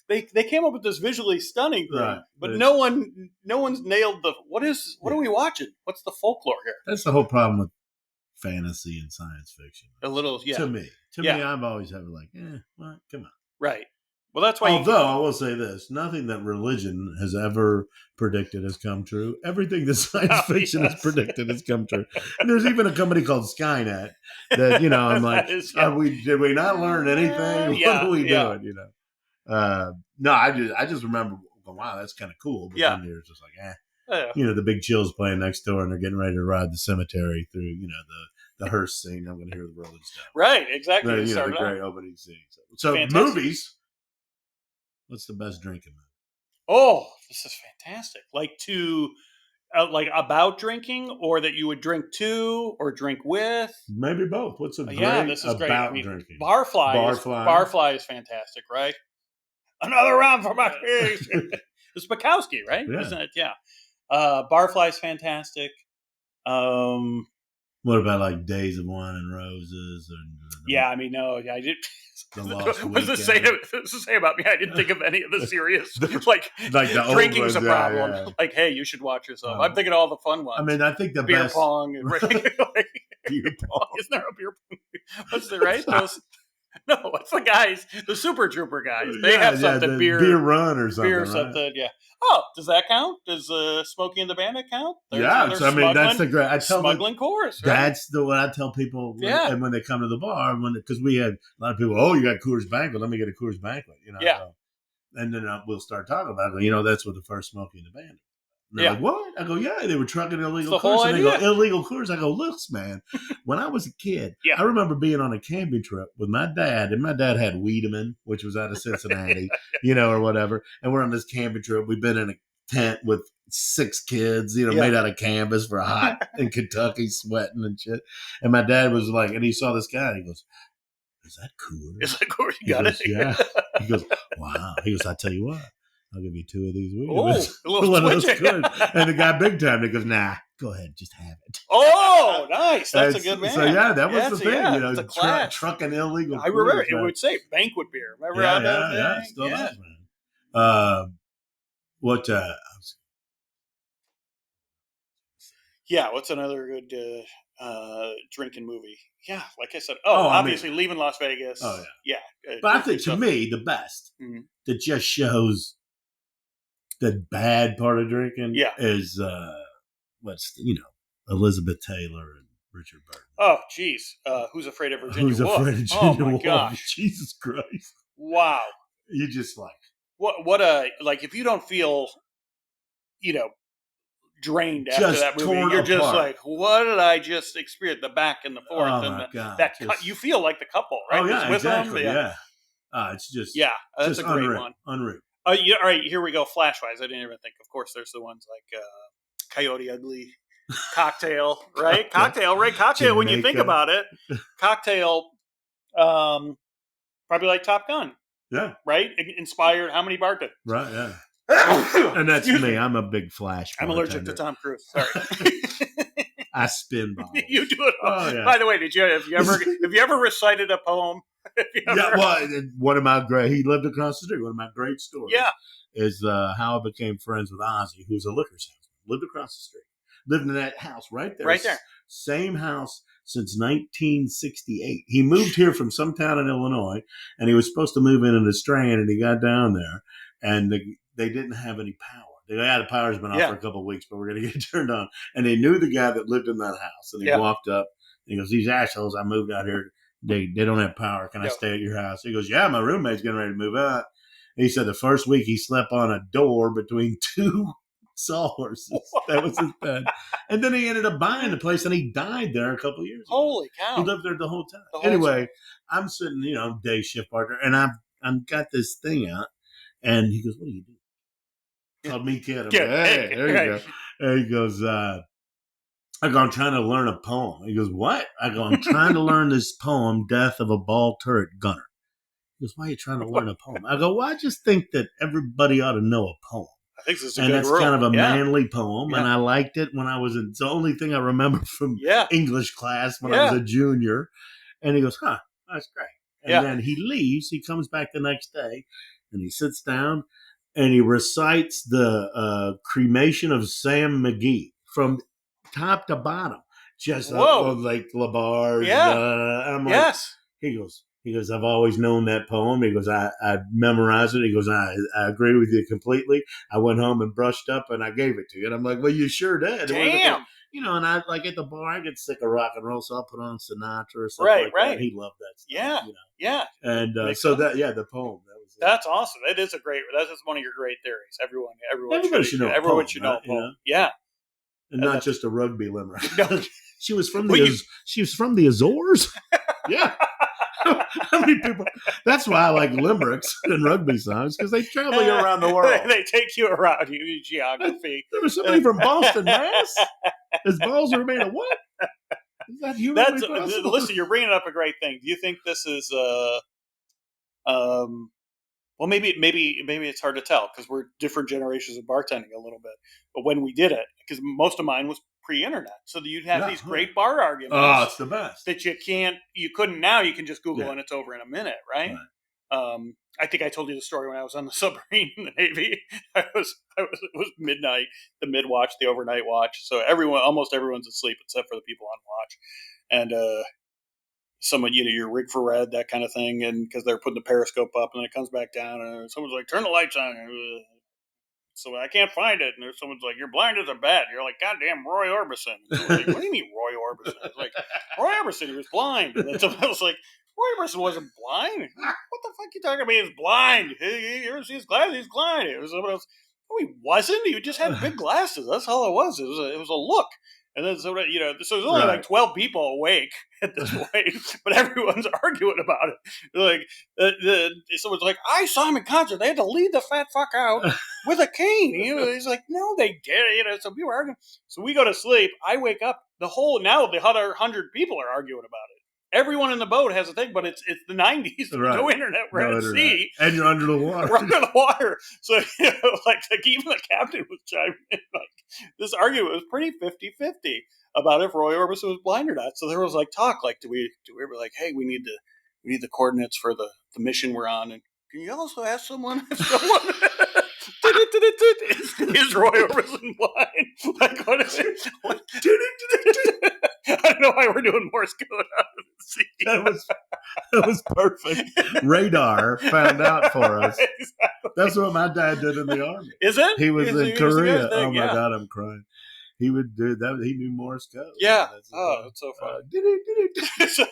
They came up with this visually stunning thing, right, but no one's nailed what are we watching? What's the folklore here? That's the whole problem with fantasy and science fiction. A little, yeah. To me, I've always had well, come on. Right. Well, that's why. Although I will say this: nothing that religion has ever predicted has come true. Everything that science fiction has predicted has come true. And there's even a company called Skynet that I'm like, did we not learn anything? What are we doing? No, I just remember going, wow, that's kind of cool. But then you're just like, the Big Chill's playing next door, and they're getting ready to ride the cemetery through, the hearse scene. I'm going to hear the Rolling Stones. Right, exactly. The great opening scene. So movies. What's the best drinking movie? Oh, this is fantastic. Like about drinking, or that you would drink to or drink with? Maybe both. What's this is great. Drinking? Barfly is fantastic, right? Another round for my face. It's Bukowski, right? Yeah. Isn't it? Yeah. Barfly is fantastic. What about like Days of Wine and Roses? I did. What's to say about me? I didn't think of any of the serious, like the drinking's a problem. Yeah. Like, hey, you should watch yourself. I'm thinking of all the fun ones. I mean, I think the beer best pong. And beer pong. Isn't there a beer pong? What's the right? No, it's the guys, the Super Trooper guys. They have something beer run or something. Beer something, yeah. Oh, does that count? Does Smokey and the Bandit count? That's the great. Smuggling course. Right? That's the what I tell people. When they come to the bar, because we had a lot of people. Oh, you got Coors Banquet. Let me get a Coors Banquet. Yeah. And then we'll start talking about it. That's what the first Smokey and the Bandit. And they're like, what? I go, yeah, they were trucking illegal Coors. And they go, illegal Coors. I go, look, man, when I was a kid, I remember being on a camping trip with my dad, and my dad had Wiedemann, which was out of Cincinnati, or whatever. And we're on this camping trip. We've been in a tent with 6 kids, made out of canvas for hot in Kentucky, sweating and shit. And my dad was like, and he saw this guy, and he goes, is that Coors? Is that Coors? You got it? Yeah. He goes, wow. He goes, I tell you what. I'll give you 2 of these. And the guy big time, he goes, nah, go ahead, just have it. Oh, nice. That's a good man. So, that was the thing. It's a class. Trucking illegal. I remember it would say banquet beer. Remember how that thing? Still does, man. What's another good drinking movie? Yeah, like I said. Obviously, Leaving Las Vegas. Oh, yeah. But I think, to me, the best that just shows the bad part of drinking is Elizabeth Taylor and Richard Burton. Oh, geez. Who's Afraid of Virginia Who's Woolf? Afraid of Virginia Oh, my Woolf? gosh. Jesus Christ. Wow. You just like... Like, if you don't feel, drained just after that movie, you're apart. just like, what did I just experience? The back and the forth. Oh, and my God. you feel like the couple, right? Oh, yeah, with exactly, them. yeah. It's just... Yeah, that's just a great unreal, one. Unreal. All right, here we go. Flash-wise, I didn't even think. Of course, there's the ones like Coyote Ugly, Cocktail, right? Cocktail, right? Cocktail, Jamaica. When you think about it. Cocktail, probably like Top Gun. Yeah. Right? Inspired how many bartenders? Right, yeah. And that's me. I'm a big Flash bartender. I'm allergic to Tom Cruise. Sorry. I spin bottles. You do it all. Oh, yeah. By the way, have you ever recited a poem? One of my he lived across the street. One of my great stories is how I became friends with Ozzy, who's a liquor salesman. Lived across the street. Lived in that house right there. Right there. Same house since 1968. He moved here from some town in Illinois, and he was supposed to move into the Strand, and he got down there, and they didn't have any power. The power's been off for a couple of weeks, but we're going to get it turned on. And they knew the guy that lived in that house, and he walked up, and he goes, "These assholes, I moved out here. They don't have power. Can I stay at your house?" He goes, "Yeah, my roommate's getting ready to move out." And he said the first week he slept on a door between two sawhorses. That was his bed. And then he ended up buying the place, and he died there a couple of years ago. Holy cow. He lived there the whole time. Anyway, I'm sitting, day shift partner, and I've got this thing out, and he goes, "What do you do?" Called me kid. I'm like, "Hey, there you go." And he goes, I go, "I'm trying to learn a poem." He goes, "What?" I go, "I'm trying to learn this poem, Death of a Ball Turret Gunner." He goes, "Why are you trying to learn a poem?" I go, "Well, I just think that everybody ought to know a poem." I think this is and that's kind of a manly poem, and I liked it when I was in. It's the only thing I remember from English class when I was a junior. And he goes, "Huh, that's great." And then he leaves. He comes back the next day, and he sits down, and he recites the cremation of Sam McGee from top to bottom, just like LaBarge. I'm like, He goes, "I've always known that poem." He goes, I memorized it. He goes, I agree with you completely. I went home and brushed up, and I gave it to you. And I'm like, "Well, you sure did." Damn. And I like at the bar, I get sick of rock and roll, so I'll put on Sinatra or something like that. And he loved that stuff. Yeah. And the poem. That's awesome. That is that's one of your great theories. Everyone should know a poem. Yeah. And not just a rugby limerick. No. She was from the Azores. Yeah. How many people? That's why I like limericks and rugby songs, because they travel you around the world. They take you around geography. There was somebody from Boston, Mass. His balls are made of what? Is that humanly possible? Listen, you're bringing up a great thing. Do you think this is well, maybe it's hard to tell because we're different generations of bartending a little bit. But when we did it, because most of mine was pre-internet, so that you'd have these great bar arguments. Oh, it's the best. That you couldn't now. You can just Google and it's over in a minute, right? I think I told you the story when I was on the submarine in the Navy. It was midnight, the mid-watch, the overnight watch. So almost everyone's asleep except for the people on watch, and someone, you're rigged for red, that kind of thing, and because they're putting the periscope up, and then it comes back down, and someone's like, "Turn the lights on." So I can't find it, and someone's like, "You're blind as a bat." You're like, "Goddamn, Roy Orbison." Like, "What do you mean, Roy Orbison?" It's like, "Roy Orbison, he was blind." And then someone else was like, "Roy Orbison wasn't blind. What the fuck are you talking about? He was blind. You ever see his glasses? He's blind." It was someone else. No, he wasn't. He just had big glasses. That's all it was. It was a look. And then, so there's only like 12 people awake at this point, but everyone's arguing about it. Like, someone's like, "I saw him in concert. They had to lead the fat fuck out with a cane." He's like, "No, they did." So people were arguing. So we go to sleep. I wake up. The other 100 people are arguing about it. Everyone in the boat has a thing, but it's the 90s. There's no internet. We're at sea. And you're under the water. We're under the water. So, like even the captain was chiming in. Like, this argument was pretty 50-50 about if Roy Orbison was blind or not. So there was like talk, like, do we ever like, "Hey, we need the coordinates for the mission we're on, and can you also ask someone if someone is Roy Orbison blind?" Like, what is it? I don't know why we're doing Morse code out of the sea. That was perfect. Radar found out for us. Exactly. That's what my dad did in the Army. Is it? He was in Korea. Oh my God, I'm crying. he would do that. He knew Morse code. Yeah. That's so funny. So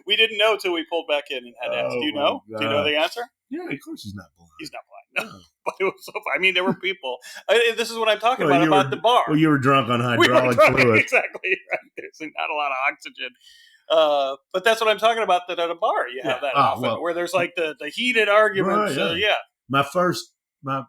we didn't know till we pulled back in and had to ask. Do you know? God. Do you know the answer? Yeah, of course he's not blind. He's not blind. No. But it was so funny. I mean, there were people. This is what I'm talking about the bar. Well, you were drunk on hydraulic fluid. Exactly. Right. There's not a lot of oxygen. But that's what I'm talking about. That at a bar you have that often, where there's like the heated arguments. Right,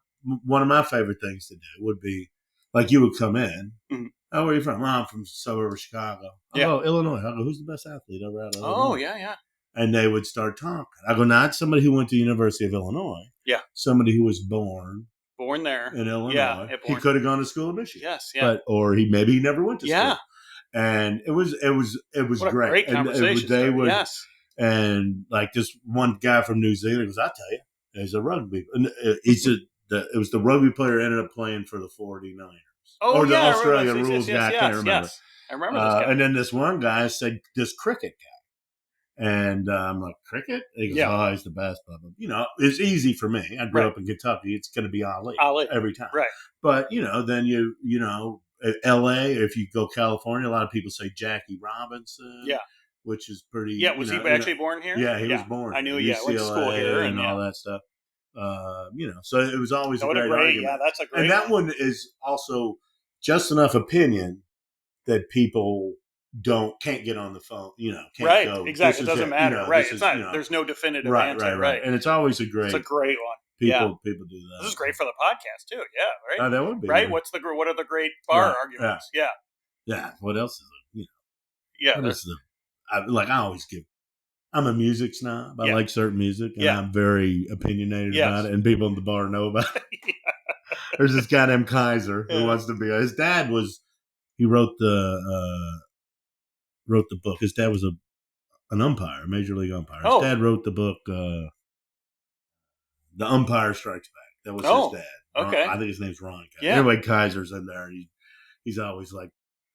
one of my favorite things to do would be like you would come in. Mm-hmm. Oh, where are you from? Well, I'm from suburb of Chicago. Oh, Illinois. I go, who's the best athlete ever out of Illinois? Oh, yeah. And they would start talking. I go, not somebody who went to the University of Illinois. Yeah. Somebody who was born there in Illinois. Yeah, he could have gone to school in Michigan. Yes, yeah. Or he never went to school. Yeah. And it was what great. A great conversation. Yes. And like this one guy from New Zealand goes, I'll tell you, there's a rugby. It was the rugby player ended up playing for the 49ers. Oh, the Australian rules guy. I can't remember. Yes. I remember this guy. And then this one guy said, this cricket guy. And I'm like, cricket? He goes, oh, he's the best. Blah, blah. You know, it's easy for me. I grew up in Kentucky. It's going to be Ali every time. Right. But, then you L.A., if you go California, a lot of people say Jackie Robinson. Yeah. Which is pretty. Yeah, was he actually born here? Yeah, he was born. I knew. UCLA, went to school here and all that stuff. So it was always a great argument. Yeah, that's a great. And that one is also just enough opinion that people can't get on the phone. Can't go. Exactly. It doesn't matter. Right. It's not. There's no definitive answer. Right. And it's always a great. It's a great one. People do that. This is great for the podcast too. Yeah. Right. Oh, that would be right. What are the great bar arguments? Yeah. Yeah. What else is it? Yeah. I always give. I'm a music snob. I like certain music, and I'm very opinionated about it, and people in the bar know about it. There's this guy named Kaiser who wants to be. His dad he wrote the book. His dad was an umpire, a major league umpire. His dad wrote the book, The Umpire Strikes Back. That was his dad. Okay. I think his name's Ron Kaiser. Yeah. Anyway, Kaiser's in there. He's always like,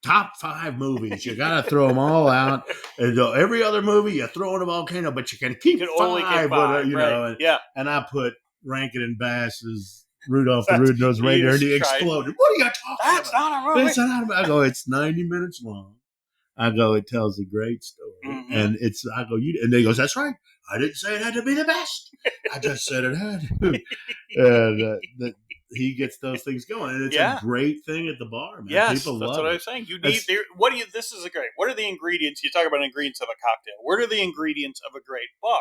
top 5 movies. You got to throw them all out. And every other movie, you throw in a volcano, but you can keep 5. Only get 5, and I put Rankin and Bass's Rudolph the Red-Nosed Reindeer, and he exploded. What are you talking about? That's not a movie. That's not a movie. I go, it's 90 minutes long. I go, it tells a great story. Mm-hmm. And and they goes, that's right. I didn't say it had to be the best. I just said it had to. And he gets those things going. And it's a great thing at the bar, man. Yes, people that's love what it. I'm saying. This is a great, what are the ingredients? You talk about ingredients of a cocktail. What are the ingredients of a great bar?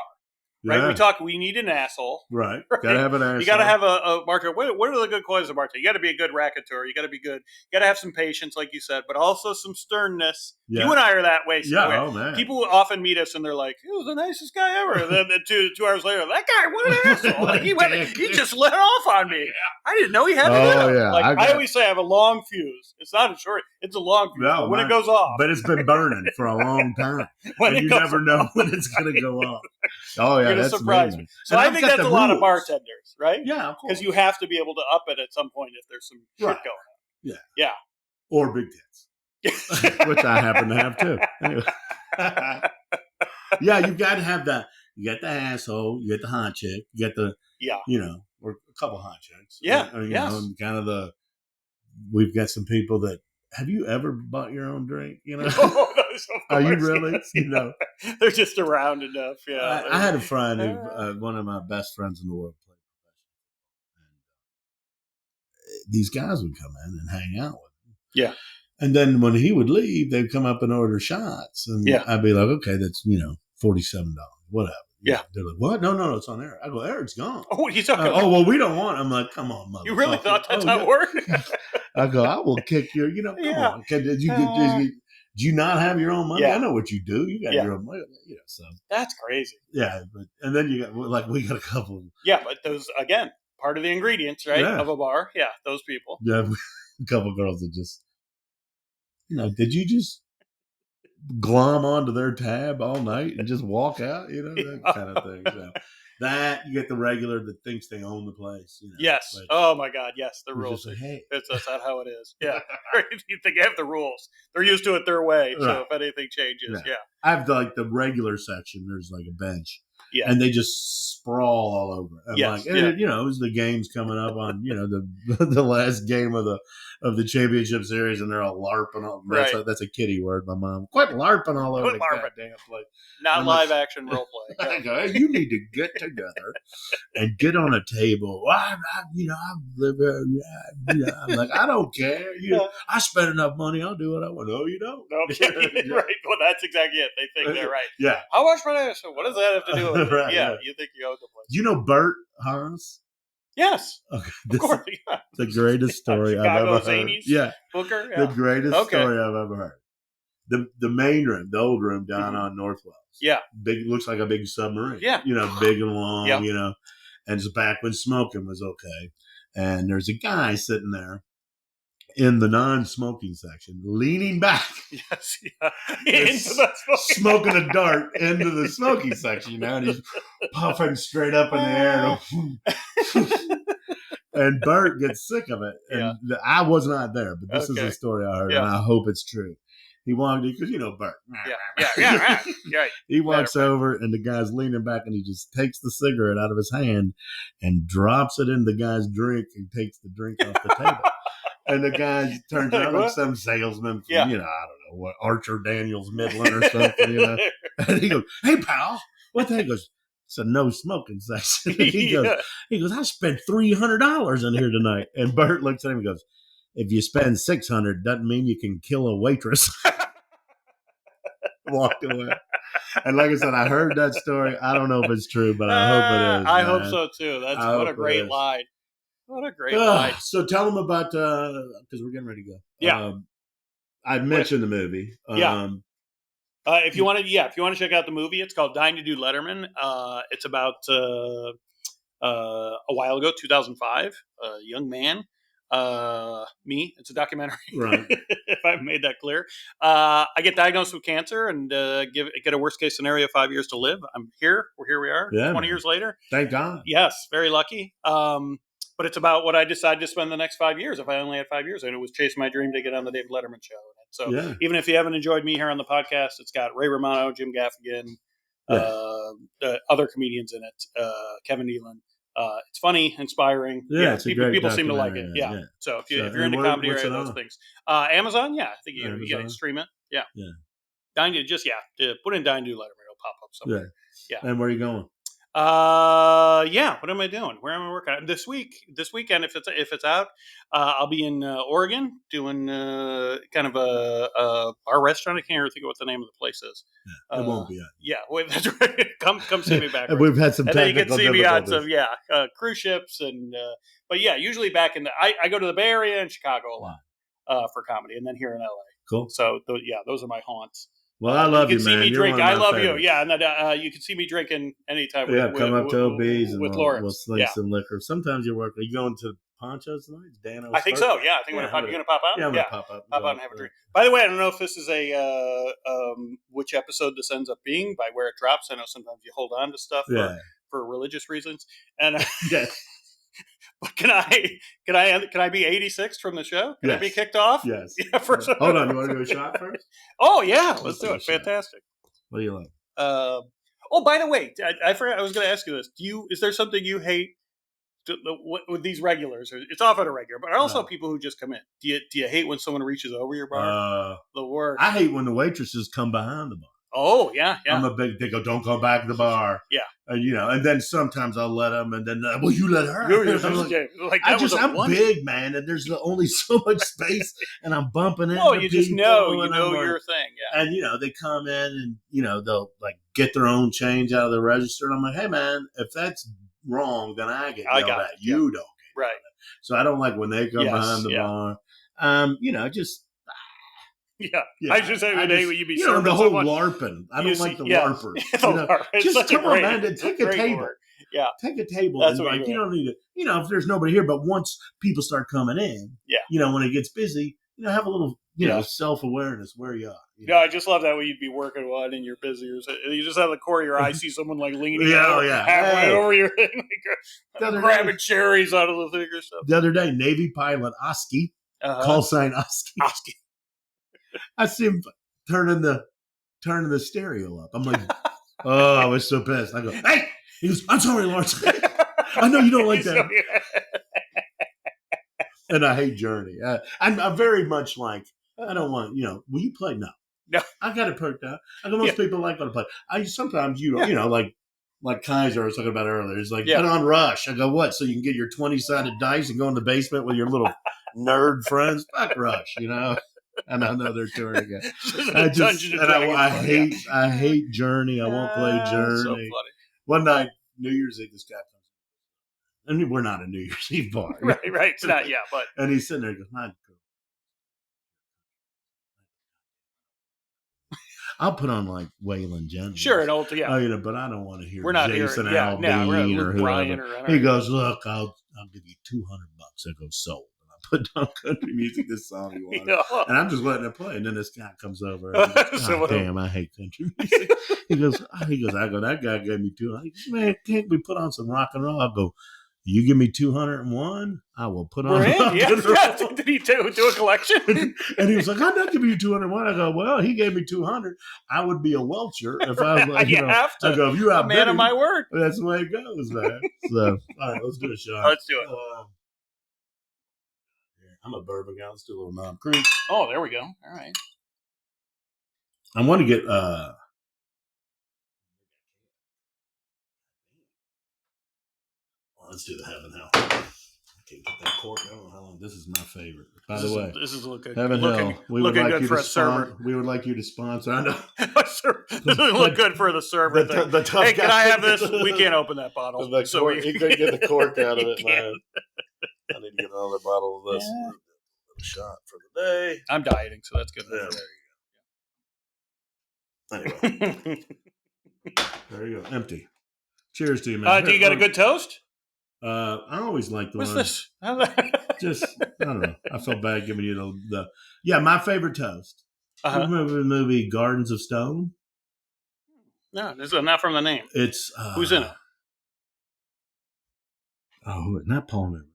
Right, we need an asshole. Right, gotta have an asshole. You gotta have a bartender. What are the good qualities of a bartender? You gotta be a good racketeur. You gotta be good. You gotta have some patience, like you said, but also some sternness. Yeah. You and I are that way. Yeah, oh man. People often meet us and they're like, "He was the nicest guy ever." And then 2 hours later, that guy, what an asshole! He just let off on me. I didn't know he had to. Yeah. I always say I have a long fuse. It's not a short. It's a long fuse. No, when it goes off, but it's been burning for a long time. And you never know when it's going to go off. Oh yeah, that's surprise me. So I think that's a lot of bartenders, right? Yeah, of course. Because you have to be able to up it at some point if there's some shit going on. Yeah. Or big tits, which I happen to have too. Anyway. Yeah, you got to have that. You get the asshole, you get the hot chick, you get the or a couple hot chicks. Yeah, or, you know, and kind of we've got some people that. Have you ever bought your own drink? Are you really? They're just around enough. Yeah. I had a friend who, one of my best friends in the world, played professional, and these guys would come in and hang out with him. Yeah. And then when he would leave, they'd come up and order shots, and I'd be like, "Okay, that's $47, whatever." Yeah. They're like, "What? No, it's on Eric." I go, "Eric's gone." Oh, what are you talking about? Oh, well, we don't want it. I'm like, "Come on, mother." You really thought that's how it worked? I go, "I will kick your, come on. Did you not have your own money? I know what you do. You got your own money." So. That's crazy. Yeah. And then you got, we got a couple. Yeah, but those, again, part of the ingredients, right, of a bar. Yeah, those people. Yeah, a couple girls that just, did you just glom onto their tab all night and just walk out, that kind of thing. So that you get the regular that thinks they own the place. Yes. Oh my God. Yes. The rules. Like, hey. That's not how it is. Yeah. You think they have the rules. They're used to it their way. So if anything changes, I have the regular section. There's like a bench. Yeah. And they just sprawl all over. And it was the games coming up on, the last game of of the championship series, and they're all LARPing. That's a kiddie word, my mom. Quit LARPing all over the goddamn place. Not live action role play. I go, hey, you need to get together and get on a table. Well, I live here. I'm like, I don't care. I spend enough money. I'll do what I want. No, you don't. No, right. Well, that's exactly it. They think they're right. Yeah. How much money? So what does that have to do with it? Right, yeah, you think you own the place. Do you know Bert Haas? Yes. Okay. Of course. Yeah. The greatest story I've ever heard. Yeah. Booker. Yeah. The greatest story I've ever heard. The main room, the old room down on Northwell. Yeah. Big, looks like a big submarine. Yeah. Big and long, and it's back when smoking was okay. And there's a guy sitting there in the non-smoking section, leaning back. Yes, yeah. Into the smoking a dart into the smoking section, and he's puffing straight up in the air. And Bert gets sick of it. And I was not there, but this is a story I heard, and I hope it's true. He walked in, because Bert. Yeah. He walks over, and the guy's leaning back, and he just takes the cigarette out of his hand and drops it in the guy's drink and takes the drink off the table. And the guy turns out like some salesman from, I don't know what, Archer Daniels Midland or something, And he goes, hey, pal, what the heck? He goes, it's a no smoking section. He goes, I spent $300 in here tonight. And Bert looks at him and goes, if you spend $600, doesn't mean you can kill a waitress. Walked away. And like I said, I heard that story. I don't know if it's true, but I hope it is. I hope so too. What a great line. What a great line. So tell them about, because we're getting ready to go. Yeah. I mentioned the movie. If you want to check out the movie, it's called Dying to Do Letterman. It's about a while ago, 2005, a young man. Me. It's a documentary. Right. If I've made that clear. I get diagnosed with cancer and get a worst case scenario, 5 years to live. I'm here. We are. 20 years later. Thank God. Yes, very lucky. But it's about what I decided to spend the next 5 years. If I only had 5 years, and it was chasing my dream to get on the David Letterman show. So even if you haven't enjoyed me here on the podcast, it's got Ray Romano, Jim Gaffigan, other comedians in it, Kevin Nealon. It's funny, inspiring. Yeah, it's people seem to like it. Yeah. So if you're into comedy or any of those things, Amazon, I think you can stream it. Yeah. Dying to put in Dying to Do Letterman, it'll pop up somewhere. Yeah. And where are you going? What am I doing? Where am I working? This weekend, if it's out, I'll be in Oregon doing kind of a bar restaurant. I can't even think of what the name of the place is. It won't be out. Yeah, that's right. Come see me back. We've had some technical difficulties. And then you can see me on some cruise ships and but usually back in I go to the Bay Area and Chicago a lot for comedy, and then here in LA. Cool. So those are my haunts. Well, I love you, man. You can see me drink. I love you. Yeah, and you can see me drinking anytime. Come up to OB's and we'll sling some liquor. Sometimes you work. Are you going to Poncho's tonight? Dan, I think so. Yeah, I think you're going to pop out. Yeah, I'm going to pop out. Pop out and have a drink. By the way, I don't know if this is which episode this ends up being by where it drops. I know sometimes you hold on to stuff for religious reasons, and yes. But can I be 86 from the show? Can I be kicked off? Yes. Yeah. First. Hold on. You want to do a shot first? Oh yeah, let's do it. Fantastic. What do you like? By the way, I forgot. I was going to ask you this. Is there something you hate with these regulars? It's often a regular, but also people who just come in. Do you hate when someone reaches over your bar? The worst. I hate when the waitresses come behind the bar. Oh yeah. They go, don't come back to the bar. Yeah. And and then sometimes I'll let them, and then you let her. I'm big, man, and there's only so much space, and I'm bumping into you just know your thing. Yeah. And they come in, and they'll like get their own change out of the register, and I'm like, hey man, if that's wrong, then I get yelled at. You don't get right. So I don't like when they come behind the bar. Just. Yeah. I should say today when you be serving the whole LARPing. I don't like the LARPers. Just come on, man. Take a table. Word. Yeah. Take a table. That's and what you don't need to, if there's nobody here, but once people start coming in, when it gets busy, have a little, self-awareness where you are. I just love that when you'd be working one and you're busy. Or you just have the corner of your eye, see someone like leaning halfway over your head, grabbing cherries out of the thing or something. The other day, Navy pilot Oski, call sign Oski. I see him turning the stereo up. I'm like, I was so pissed. I go, hey! He goes, I'm sorry, Lawrence. I know you don't like that. And I hate Journey. I'm very much like, I don't want, will you play? No. I got it perked out. I know most people like when I play. Sometimes, like Kaiser I was talking about earlier. It's like, put on Rush. I go, what? So you can get your 20-sided dice and go in the basement with your little nerd friends? Fuck Rush, And I know they're touring again. I hate Journey. I won't play Journey. So funny. One night, New Year's Eve, this guy comes. I mean, we're not a New Year's Eve bar. Right. It's not yet, but. And he's sitting there and goes, I'll put on like Waylon Jennings. Sure, but I don't want to hear Jason Aldean or whoever. He goes, look, I'll give you $200. I go, sold. And I put down country music, this song you want. And I'm just letting it play. And then this guy comes over and goes, damn, I hate country music. He goes, that guy gave me $200. Man, can't we put on some rock and roll? I go, you give me 201, I will put on. Did he do a collection? And he was like, I'm not giving you 201. I go, well, he gave me 200. I would be a welcher if I was like, have to. I go, if you outbid man of my word. That's the way it goes, man. So, all right, let's do a shot. Let's do it. I'm a bourbon guy. Let's do a little Knob Creek. Oh, there we go. All right. I want to get let's do the Heaven Hell. I can't get that cork. I don't know how long. This is my favorite. By the way, this is looking Heaven Hell. We would like you to sponsor. We would like you to sponsor. I know. This doesn't look good for the server thing. Hey, can I have this? We can't open that bottle. He couldn't get the cork out of it, man. I need to get another bottle of this. Yeah. A shot for the day. I'm dieting, so that's good. Yeah, there you go. Anyway, there you go. Empty. Cheers to you, man. Do you got a good toast? I always like the one. What's this? Just, I don't know. I felt bad giving you my favorite toast. You remember the movie Gardens of Stone? No, this is not from the name. It's who's in it? Oh, not Paul Newman.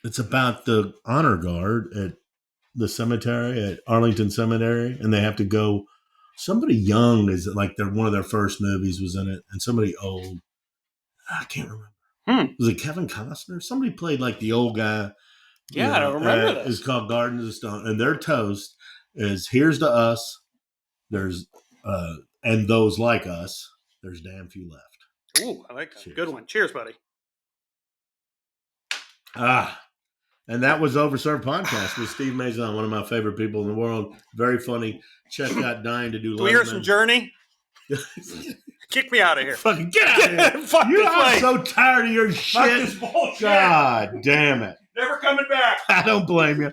It's about the honor guard at the cemetery at Arlington Cemetery, and they have to go. Somebody young is like one of their first movies was in it, and somebody old. I can't remember. Was it Kevin Costner? Somebody played like the old guy. Yeah, I don't remember this. It's called Gardens of Stone, and their toast is "Here's to us." There's and those like us. There's damn few left. Ooh, I like that. Cheers. Good one. Cheers, buddy. And that was Overserved Podcast with Steve Mazan, one of my favorite people in the world. Very funny. Check out Dying to Do. Do we hear some Journey? Kick me out of here. Fucking get out of here. Fuck this I'm way. so tired of your shit. Fuck this bullshit. God damn it. Never coming back. I don't blame you.